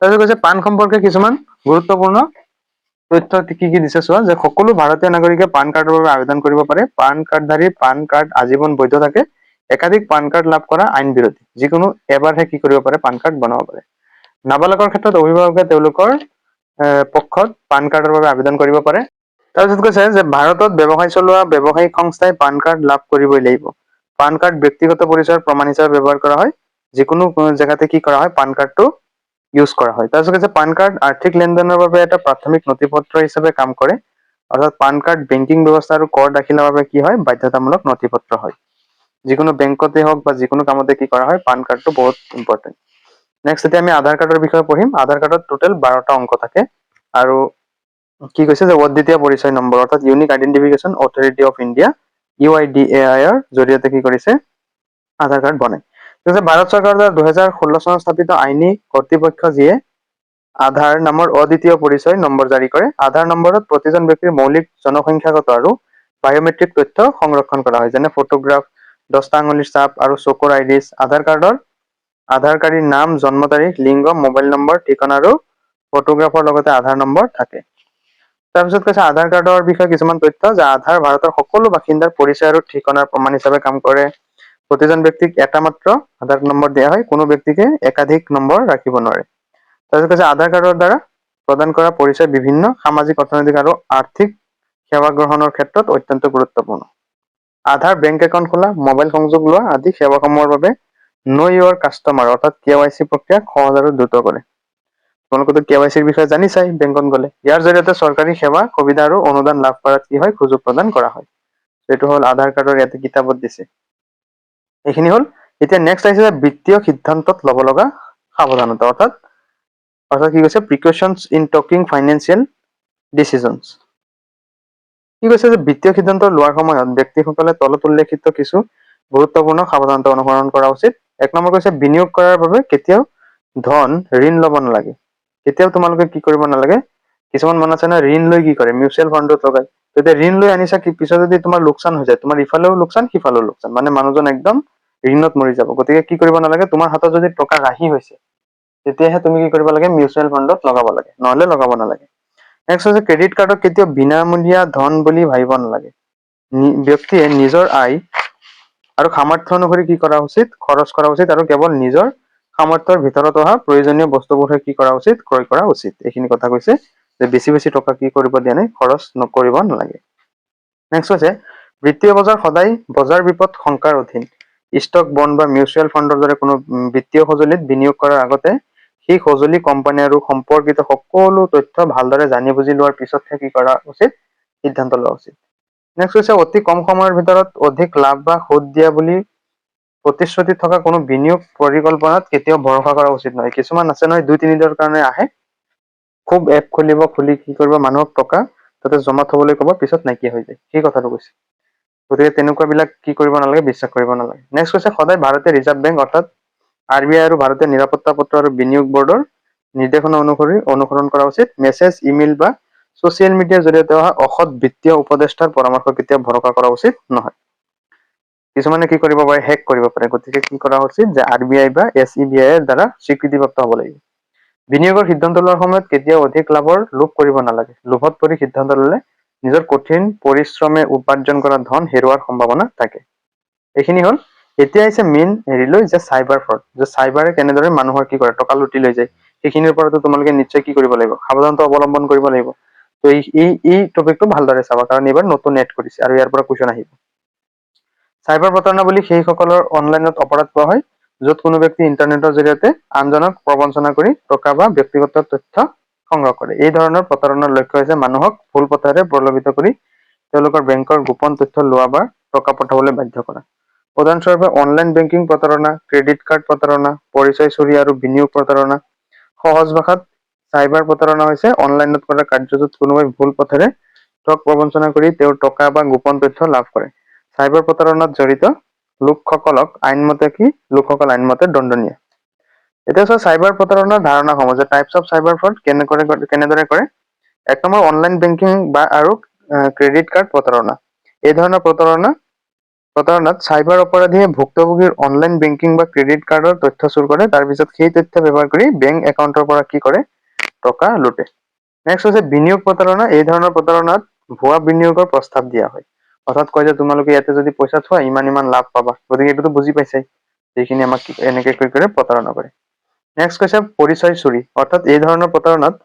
তাৰপিছত কৈছে পান সম্পৰ্কে কিছুমান গুৰুত্বপূৰ্ণ তথ্য কি কি দিছে চোৱা, যে সকলো ভাৰতীয় নাগৰিকে পান কাৰ্ডৰ বাবে আবেদন কৰিব পাৰে। পান কাৰ্ডধাৰীৰ পান কাৰ্ড আজীৱন বৈধ থাকে। একাধিক পান কাৰ্ড লাভ কৰা আইন বিৰোধী, যিকোনো এবাৰহে কি কৰিব পাৰে, পান কাৰ্ড বনাব পাৰে। নাবালকৰ ক্ষেত্ৰত অভিভাৱকে তেওঁলোকৰ পক্ষত পান কাৰ্ডৰ বাবে আবেদন কৰিব পাৰে। তাৰপিছত কৈছে যে ভাৰতত ব্যৱসায় চলোৱা ব্যৱসায়িক সংস্থাই পান কাৰ্ড লাভ কৰিবই লাগিব। পান কাৰ্ড ব্যক্তিগত পৰিচয়ৰ প্ৰমাণ হিচাপে ব্যৱহাৰ কৰা হয়। যিকোনো জেগাতে কি কৰা হয়, পান কাৰ্ডটো ইউজ কৰা হয়। তাৰপিছত কৈছে পান কাৰ্ড আৰ্থিক লেনদেনৰ বাবে এটা প্ৰাথমিক নথিপত্ৰ হিচাপে কাম কৰে। অৰ্থাৎ পান কাৰ্ড বেংকিং ব্যৱস্থা আৰু কৰ দাখিলৰ বাবে কি হয়, বাধ্যতামূলক নথিপত্ৰ হয়। যিকোনো বেংকতে হওক বা যিকোনো কামতে কি কৰা হয়, পান কাৰ্ডটো বহুত ইম্পৰ্টেণ্ট। নেক্সট এতিয়া আমি আধাৰ কাৰ্ডৰ বিষয়ে পঢ়িম। আধাৰ কাৰ্ডত টোটেল 12টা অংক থাকে। আৰু কি কৈছে, যে অদ্বিতীয় পৰিচয় নম্বৰ অৰ্থাৎ unique identification authority of India UIDAI ৰ জৰিয়তে কি কৰিছে, আধাৰ কাৰ্ড বনাই। ভাৰত চৰকাৰৰ দ্বাৰা 2016 চনত স্থাপিত আইনী কৰ্তৃপক্ষ যিয়ে আধাৰ নামৰ অদ্বিতীয় পৰিচয় নম্বৰ জাৰি কৰে। আধাৰ নম্বৰত প্ৰতিজন ব্যক্তিৰ মৌলিক জনসংখ্যাগত আৰু বায়োমেট্ৰিক তথ্য সংৰক্ষণ কৰা হয়, যেনে ফটোগ্ৰাফ, 10টা আঙুলিৰ ছাপ আৰু চকুৰ আইৰিছ। আধাৰ কাৰ্ডৰ আধাৰকাৰীৰ নাম, জন্ম তাৰিখ, লিংগ, মোবাইল নম্বৰ, ঠিকনা আৰু ফটোগ্ৰাফৰ লগতে আধাৰ নম্বৰ থাকে। তাৰপিছত কৈছে আধাৰ কাৰ্ডৰ বিষয়ে কিছুমান তথ্য, যে আধাৰ ভাৰতৰ সকলো বাসিন্দাৰ পৰিচয় আৰু ঠিকনাৰ প্ৰমাণ হিচাপে কাম কৰে। প্ৰতিজন ব্যক্তিক এটা মাত্ৰ আধাৰ নম্বৰ দিয়া হয়, কোনো ব্যক্তিকে একাধিক নম্বৰ ৰাখিব নোৱাৰে। তাৰপিছত কৈছে আধাৰ কাৰ্ডৰ দ্বাৰা প্ৰদান কৰা পৰিচয় বিভিন্ন সামাজিক, অৰ্থনৈতিক আৰু আৰ্থিক সেৱা গ্ৰহণৰ ক্ষেত্ৰত অত্যন্ত গুৰুত্বপূৰ্ণ। আধাৰ বেংক একাউণ্ট খোলা, মোবাইল সংযোগ লোৱা আদি সেৱাসমূহৰ বাবে নো ইউৰ কাষ্টমাৰ অৰ্থাৎ KYC প্ৰক্ৰিয়াক সহজ আৰু দ্ৰুত কৰে। তোমালোকেতো KYCৰ বিষয়ে জানিছাই বেংকত গ'লে। ইয়াৰ জৰিয়তে চৰকাৰী সেৱা, সুবিধা আৰু অনুদান লাভ কৰাত কি হয়, সুযোগ প্ৰদান কৰা হয়। এইটো হ'ল আধাৰ কাৰ্ডৰ ইয়াতে কিতাপত দিছে। এইখিনি হ'ল। এতিয়া নেক্সট আহিছে বিত্তীয় সিদ্ধান্তত ল'ব লগা সাৱধানতা, অৰ্থাৎ কি কৈছে, প্ৰিকশ্যনছ ইন টকিং ফাইনেন্সিয়েল ডিচিজনছ। কি কৈছে যে বিত্তীয় সিদ্ধান্ত লোৱাৰ সময়ত ব্যক্তিসকলে তলত উল্লেখিত কিছু গুৰুত্বপূৰ্ণ সাৱধানতা অনুসৰণ কৰা উচিত। 1 নম্বৰ কৈছে বিনিয়োগ কৰাৰ বাবে কেতিয়াও ধন ঋণ ল'ব নালাগে। কেতিয়াও তোমালোকে কি কৰিব নালাগে, কিছুমান মানুহ আছে না ঋণ লৈ কি কৰে, মিউচুৱেল ফাণ্ডত লগায়। তেতিয়া ঋণ লৈ আনিছা, কি পিছত যদি তোমাৰ লোকচান হৈ যায়, তোমাৰ ইফালেও লোকচান সিফালেও লোকচান, মানে মানুহজন একদম ঋণত মৰি যাব। গতিকে কি কৰিব নালাগে, তোমাৰ হাতত যদি টকা ৰাহি হৈছে তেতিয়াহে তুমি কি কৰিব লাগে, মিউচুৱেল ফাণ্ডত লগাব লাগে, নহলে লগাব নালাগে। নেক্সট হৈছে ক্ৰেডিট কাৰ্ডক কেতিয়াও বিনামূলীয়া ধন বুলি ভাবিব নালাগে। ব্যক্তিয়ে নিজৰ আয় আৰু সামৰ্থ্য অনুসৰি কি কৰা উচিত, খৰচ কৰা উচিত আৰু কেৱল নিজৰ সামৰ্থ্যৰ ভিতৰত অহা প্ৰয়োজনীয় বস্তুবোৰহে কি কৰা উচিত, ক্ৰয় কৰা উচিত। এইখিনি কথা কৈছে যে বেছি বেছি টকা কি কৰিব দিয়া নাই, খৰচ নকৰিব নালাগে। নেক্সট হৈছে বিত্তীয় বজাৰ সদায় বজাৰ বিপদ শংকাৰ অধীন। ষ্টক, বণ্ড বা মিউচুৱেল ফাণ্ডৰ দৰে কোনো বিত্তীয় সঁজুলিত বিনিয়োগ কৰাৰ আগতে সেই সঁজুলি, কোম্পানী আৰু সম্পৰ্কিত সকলো তথ্য ভালদৰে জানি বুজি লোৱাৰ পিছতহে কি কৰা উচিত, সিদ্ধান্ত লোৱা উচিত। নেক্সট হৈছে অতি কম সময়ৰ ভিতৰত অধিক লাভ বা সুদ দিয়া বুলি প্ৰতিশ্ৰুতি থকা কোনো বিনিয়োগ পৰিকল্পনাত কেতিয়াও ভৰসা কৰা উচিত নহয়। কিছুমান আছে নহয় 2-3 দিনৰ কাৰণে আহে, খুব এপ খুলিব, খুলি কি কৰিব, মানুহক টকা তাতে জমা থবলৈ ক'ব, পিছত নাইকিয়া হৈ যায়, সেই কথাটো কৈছে। গতিকে তেনেকুৱা বিলাক কি কৰিব নালাগে, বিশ্বাস কৰিব নালাগে। নেক্সট হৈছে সদায় ভাৰতীয় ৰিজাৰ্ভ বেংক অৰ্থাৎ RBI আৰু ভাৰতীয় নিৰাপত্তা পত্ৰ আৰু বিনিয়োগ বৰ্ডৰ নিৰ্দেশনা অনুসৰি অনুসৰণ কৰা উচিত। মেছেজ, ইমেইল বা ছচিয়েল মিডিয়াৰ জৰিয়তে অহা অসৎ বিত্তীয় উপদেষ্টাৰ পৰামৰ্শ কেতিয়াও ভৰসা কৰা উচিত নহয়। কিছুমানে কি কৰিব পাৰে, হেক কৰিব পাৰে। গতিকে কি কৰা উচিত যে RBI বা SEBI এৰ দ্বাৰা স্বীকৃতিপ্ৰাপ্ত হ'ব লাগিব। বিনিয়োগৰ সিদ্ধান্ত লোৱাৰ সময়ত কেতিয়াও অধিক লাভৰ লোভ কৰিব নালাগে। লোভত পৰি সিদ্ধান্ত ল'লে নিজৰ কঠিন পৰিশ্ৰমে উপাৰ্জন কৰা ধন হেৰুৱাৰ সম্ভাৱনা থাকে। এইখিনি হ'ল। এতিয়া আহিছে মেইন হেৰিলৈ, যে চাইবাৰ ফ্ৰড, যে চাইবাৰে কেনেদৰে মানুহৰ কি কৰে, টকা লুটি লৈ যায়। সেইখিনিৰ ওপৰতো তোমালোকে নিশ্চয় কি কৰিব লাগিব, সাৱধানতা অৱলম্বন কৰিব লাগিব। তো এই টপিকটো ভালদৰে চাবা, কাৰণ এইবাৰ নতুন এড কৰিছে আৰু ইয়াৰ পৰা কুৱেশ্যন আহিব। চাইবাৰ প্ৰতাৰণা বুলি সেইসকলৰ অনলাইনত অপৰাধ কোৱা হয়, য'ত কোনো ব্যক্তি ইন্টাৰনেটৰ জৰিয়তে আনজনক প্ৰবঞ্চনা কৰি টকা বা ব্যক্তিগত তথ্য সংগ্ৰহ কৰে। এই ধৰণৰ প্ৰতাৰণাৰ লক্ষ্য হৈছে মানুহক ভুল পথেৰে প্ৰলোভিত কৰি তেওঁলোকৰ বেংকৰ গোপন তথ্য লোৱা বা টকা পঠাবলৈ বাধ্য কৰা। উদাহৰণস্বৰূপে অনলাইন বেংকিং প্ৰতাৰণা, ক্ৰেডিট কাৰ্ড প্ৰতাৰণা, পৰিচয় চুৰি আৰু বিনিয়োগ প্ৰতাৰণা। সহজ ভাষাত চাইবাৰ প্ৰতাৰণা হৈছে অনলাইনত কৰা কাৰ্য, য'ত কোনোবাই ভুল পথেৰে ঠগ প্ৰবঞ্চনা কৰি তেওঁৰ টকা বা গোপন তথ্য লাভ কৰে। চাইবাৰ প্ৰতাৰণাত জড়িত লোকসকল আইনমতে দণ্ডনীয়। এতিয়া চোৱা চাইবাৰ প্ৰতাৰণাৰ ধাৰণাসমূহ, যে টাইপছ অফ চাইবাৰ ফ্ৰড কেনেদৰে কৰে। 1 নম্বৰ অনলাইন বেংকিং বা আৰু ক্ৰেডিট কাৰ্ড প্ৰতাৰণা। এই ধৰণৰ প্ৰতাৰণাত চাইবাৰ অপৰাধীয়ে ভুক্তভোগীৰ অনলাইন বেংকিং বা ক্ৰেডিট কাৰ্ডৰ তথ্য চুৰ কৰে, তাৰ পিছত সেই তথ্য ব্যৱহাৰ কৰি বেংক একাউণ্টৰ পৰা কি কৰে, টকা লুটে। নেক্সট হৈছে বিনিয়োগ প্ৰতাৰণা। এই ধৰণৰ প্ৰতাৰণাত ভুৱা বিনিয়োগৰ প্ৰস্তাৱ দিয়া হয়, অৰ্থাৎ কয় যে তোমালোকে ইয়াতে যদি পইচা থোৱা ইমান ইমান লাভ পাবা। গতিকে এইটোতো বুজি পাইছাই, সেইখিনি আমাক এনেকে কৰি প্ৰতাৰণা কৰে। নেক্সট কৈছে পৰিচয় চুৰি, অৰ্থাৎ এই ধৰণৰ প্ৰতাৰণাত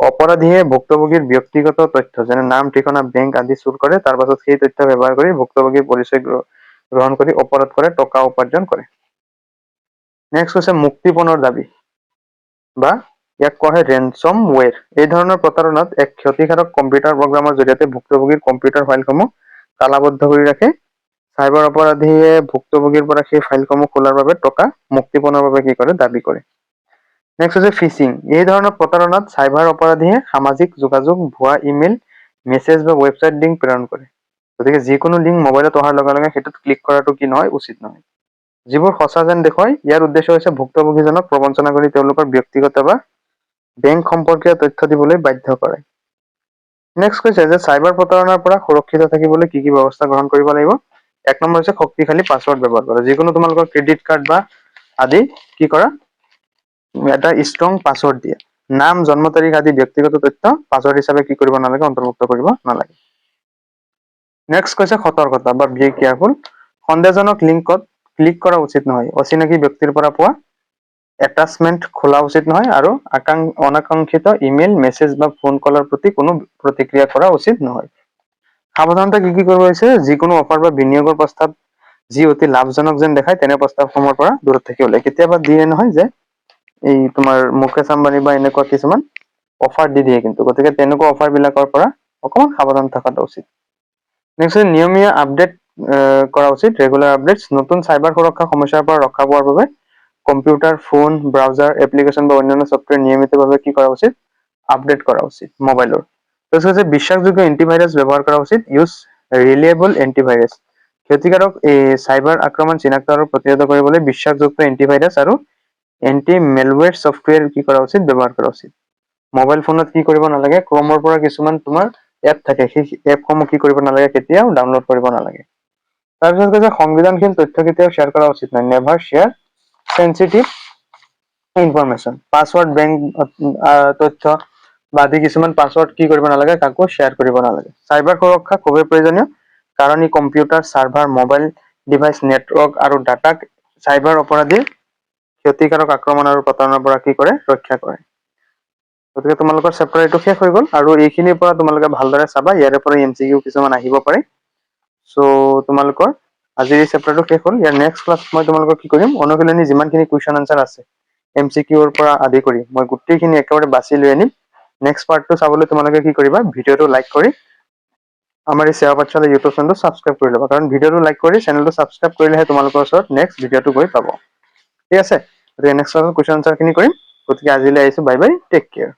অপৰাধীয়ে ভুক্তভোগীৰ ব্যক্তিগত তথ্য যেনে নাম, ঠিকনা, বেংক আদি চুৰ কৰে, তাৰ পাছত সেই তথ্য ব্যৱহাৰ কৰি ভুক্তভোগীৰ পৰিচয় গ্ৰহণ কৰি অপৰাধ কৰে, টকা উপাৰ্জন কৰে। নেক্সট হৈছে মুক্তিপণৰ দাবী, বা ইয়াক কোৱা হয় ৰেনচম ৱেৰ। এই ধৰণৰ প্ৰতাৰণাত এক ক্ষতিকাৰক কম্পিউটাৰ প্ৰগ্ৰামৰ জৰিয়তে ভুক্তভোগীৰ কম্পিউটাৰ ফাইলসমূহ তালাবদ্ধ কৰি ৰাখে। চাইবাৰ অপৰাধীয়ে ভুক্তভোগীৰ পৰা সেই ফাইলসমূহ খোলাৰ বাবে টকা মুক্তিপণৰ বাবে কি কৰে, দাবী কৰে। নেক্সট হৈছে ফিচিং। এই ধৰণৰ প্ৰতাৰণাত চাইবাৰ অপৰাধীয়ে সামাজিক যোগাযোগ, ভুৱা ইমেইল, মেছেজ বা ৱেবছাইট লিংক প্ৰেৰণ কৰে। গতিকে যিকোনো লিংক মোবাইলত অহাৰ লগে লগে সেইটোত ক্লিক কৰাটো কি নহয়, উচিত নহয়। যিবোৰ সঁচা যেন দেখুৱায়, ইয়াৰ উদ্দেশ্য হৈছে ভুক্তভোগীজনক প্ৰবঞ্চনা কৰি তেওঁলোকৰ ব্যক্তিগত বা বেংক সম্পৰ্কীয় তথ্য দিবলৈ বাধ্য কৰে। নেক্সট কৈছে যে চাইবাৰ প্ৰতাৰণাৰ পৰা সুৰক্ষিত থাকিবলৈ কি কি ব্যৱস্থা গ্ৰহণ কৰিব লাগিব। 1 নম্বৰ হৈছে শক্তিশালী পাছৱৰ্ড ব্যৱহাৰ কৰা। যিকোনো তোমালোকৰ ক্ৰেডিট কাৰ্ড বা আদি কি কৰা, এটা ষ্ট্ৰং পাছৱৰ্ড দিয়া। নাম, জন্ম তাৰিখ আদি ব্যক্তিগত তথ্য পাছৱৰ্ড হিচাপে কি কৰিব নালাগে, অন্তৰ্ভুক্ত কৰিব নালাগে। নেক্সট কৈছে সতৰ্কতা বা বি কেয়াৰফুল। সন্দেহজনক লিংকত ক্লিক কৰা উচিত নহয়, অচিনাকি ব্যক্তিৰ পৰা পোৱা এটাচমেন্ট খোলা উচিত নহয়, আৰু অনাকাংক্ষিত ইমেইল, মেছেজ বা ফোন কলৰ প্ৰতি কোনো প্ৰতিক্ৰিয়া কৰা উচিত নহয়। সাৱধানতা কি কৰিব হৈছে, যিকোনো অফাৰ বা বিনিয়োগৰ প্ৰস্তাৱ যি অতি লাভজনক যেন দেখায় তেনে প্ৰস্তাৱসমূহৰ পৰা দূৰত থাকিবলৈ। কেতিয়াবা দিয়ে নহয় যে এই তোমাৰ মুকেশ আম্বানী বা এনেকুৱা কিছুমান অফাৰ দি দিয়ে, কিন্তু গতিকে তেনেকুৱা অফাৰ বিলাকৰ পৰা অকমান সাৱধান থকাটো উচিত। নেক্সট নিয়মীয়া আপডেট কৰা উচিত, ৰেগুলাৰ আপডেটছ। নতুন চাইবাৰ সুৰক্ষা সমস্যাৰ পৰা ৰক্ষা পোৱাৰ বাবে কম্পিউটাৰ, ফোন, ব্ৰাউজাৰ, এপ্লিকেশন বা অন্যান্য ছফ্টৱেৰ নিয়মিতভাৱে কি কৰা উচিত, আপডেট কৰা উচিত মোবাইলৰ। তাৰপিছত হৈছে বিশ্বাসযোগ্য এন্টিভাইৰাছ ব্যৱহাৰ কৰা উচিত, ইউজ ৰিলিয়েবল এন্টিভাইৰাছ। ক্ষতিকাৰক এই চাইবাৰ আক্ৰমণ চিনাক্ত আৰু প্ৰতিহত কৰিবলৈ বিশ্বাসযোগ্য এন্টিভাইৰাছ আৰু এন্টি মেলৱেৰ ছফ্টৱেৰ কি কৰা উচিত, ব্যৱহাৰ কৰা উচিত। মোবাইল ফোনত কি কৰিব নালাগে, ক্ৰমৰ পৰা কিছুমান তোমাৰ এপ থাকে, সেই এপসমূহ কি কৰিব নালাগে, কেতিয়াও ডাউনলোড কৰিব নালাগে। তাৰপিছত কৈছে সংবেদনশীল তথ্য কেতিয়াও শ্বেয়াৰ কৰা উচিত নহয়, never share sensitive information. Password, bank তথ্য বা আদি কিছুমান পাছৱৰ্ড কি কৰিব নালাগে, কাকো শ্বেয়াৰ কৰিব নালাগে। চাইবাৰ সুৰক্ষা খুবেই প্ৰয়োজনীয়, কাৰণ ই computer, server, mobile device, network আৰু ডাটাক চাইবাৰ অপৰাধীৰ ক্ষতিকাৰক আক্ৰমণ আৰু প্ৰতাৰণাৰ পৰা কি কৰে, ৰক্ষা কৰে। গতিকে তোমালোকৰ চেপ্টাৰ এইটো শেষ হৈ গ'ল, আৰু এইখিনিৰ পৰা তোমালোকে ভালদৰে চাবা, ইয়াৰে পৰা MCQ কিছুমান আহিব পাৰে। চ' তোমালোকৰ আজিৰ এই চেপ্টাৰটো শেষ হ'ল। ইয়াৰ নেক্সট ক্লাছ মই তোমালোকক কি কৰিম, অনুশীলনী যিমানখিনি কুৱেশ্যন আনচাৰ আছে MCQৰ পৰা আদি কৰি মই গোটেইখিনি একেবাৰে বাছি লৈ আনিম। নেক্সট পাৰ্টটো চাবলৈ তোমালোকে কি কৰিবা, ভিডিঅ'টো লাইক কৰি আমাৰ এই সেৱা পাঠশালা ইউটিউব চেনেলটো ছাবস্ক্ৰাইব কৰি ল'বা, কাৰণ ভিডিঅ'টো লাইক কৰি চেনেলটো ছাবস্ক্ৰাইব কৰিলেহে তোমালোকৰ ওচৰত নেক্সট ভিডিঅ'টো গৈ পাব। ঠিক আছে, গতিকে নেক্সট কুৱেশ্যন আনচাৰ খিনি কৰিম। গতিকে আজিলৈ আহিছো, বাই বাই, টেক কেয়াৰ।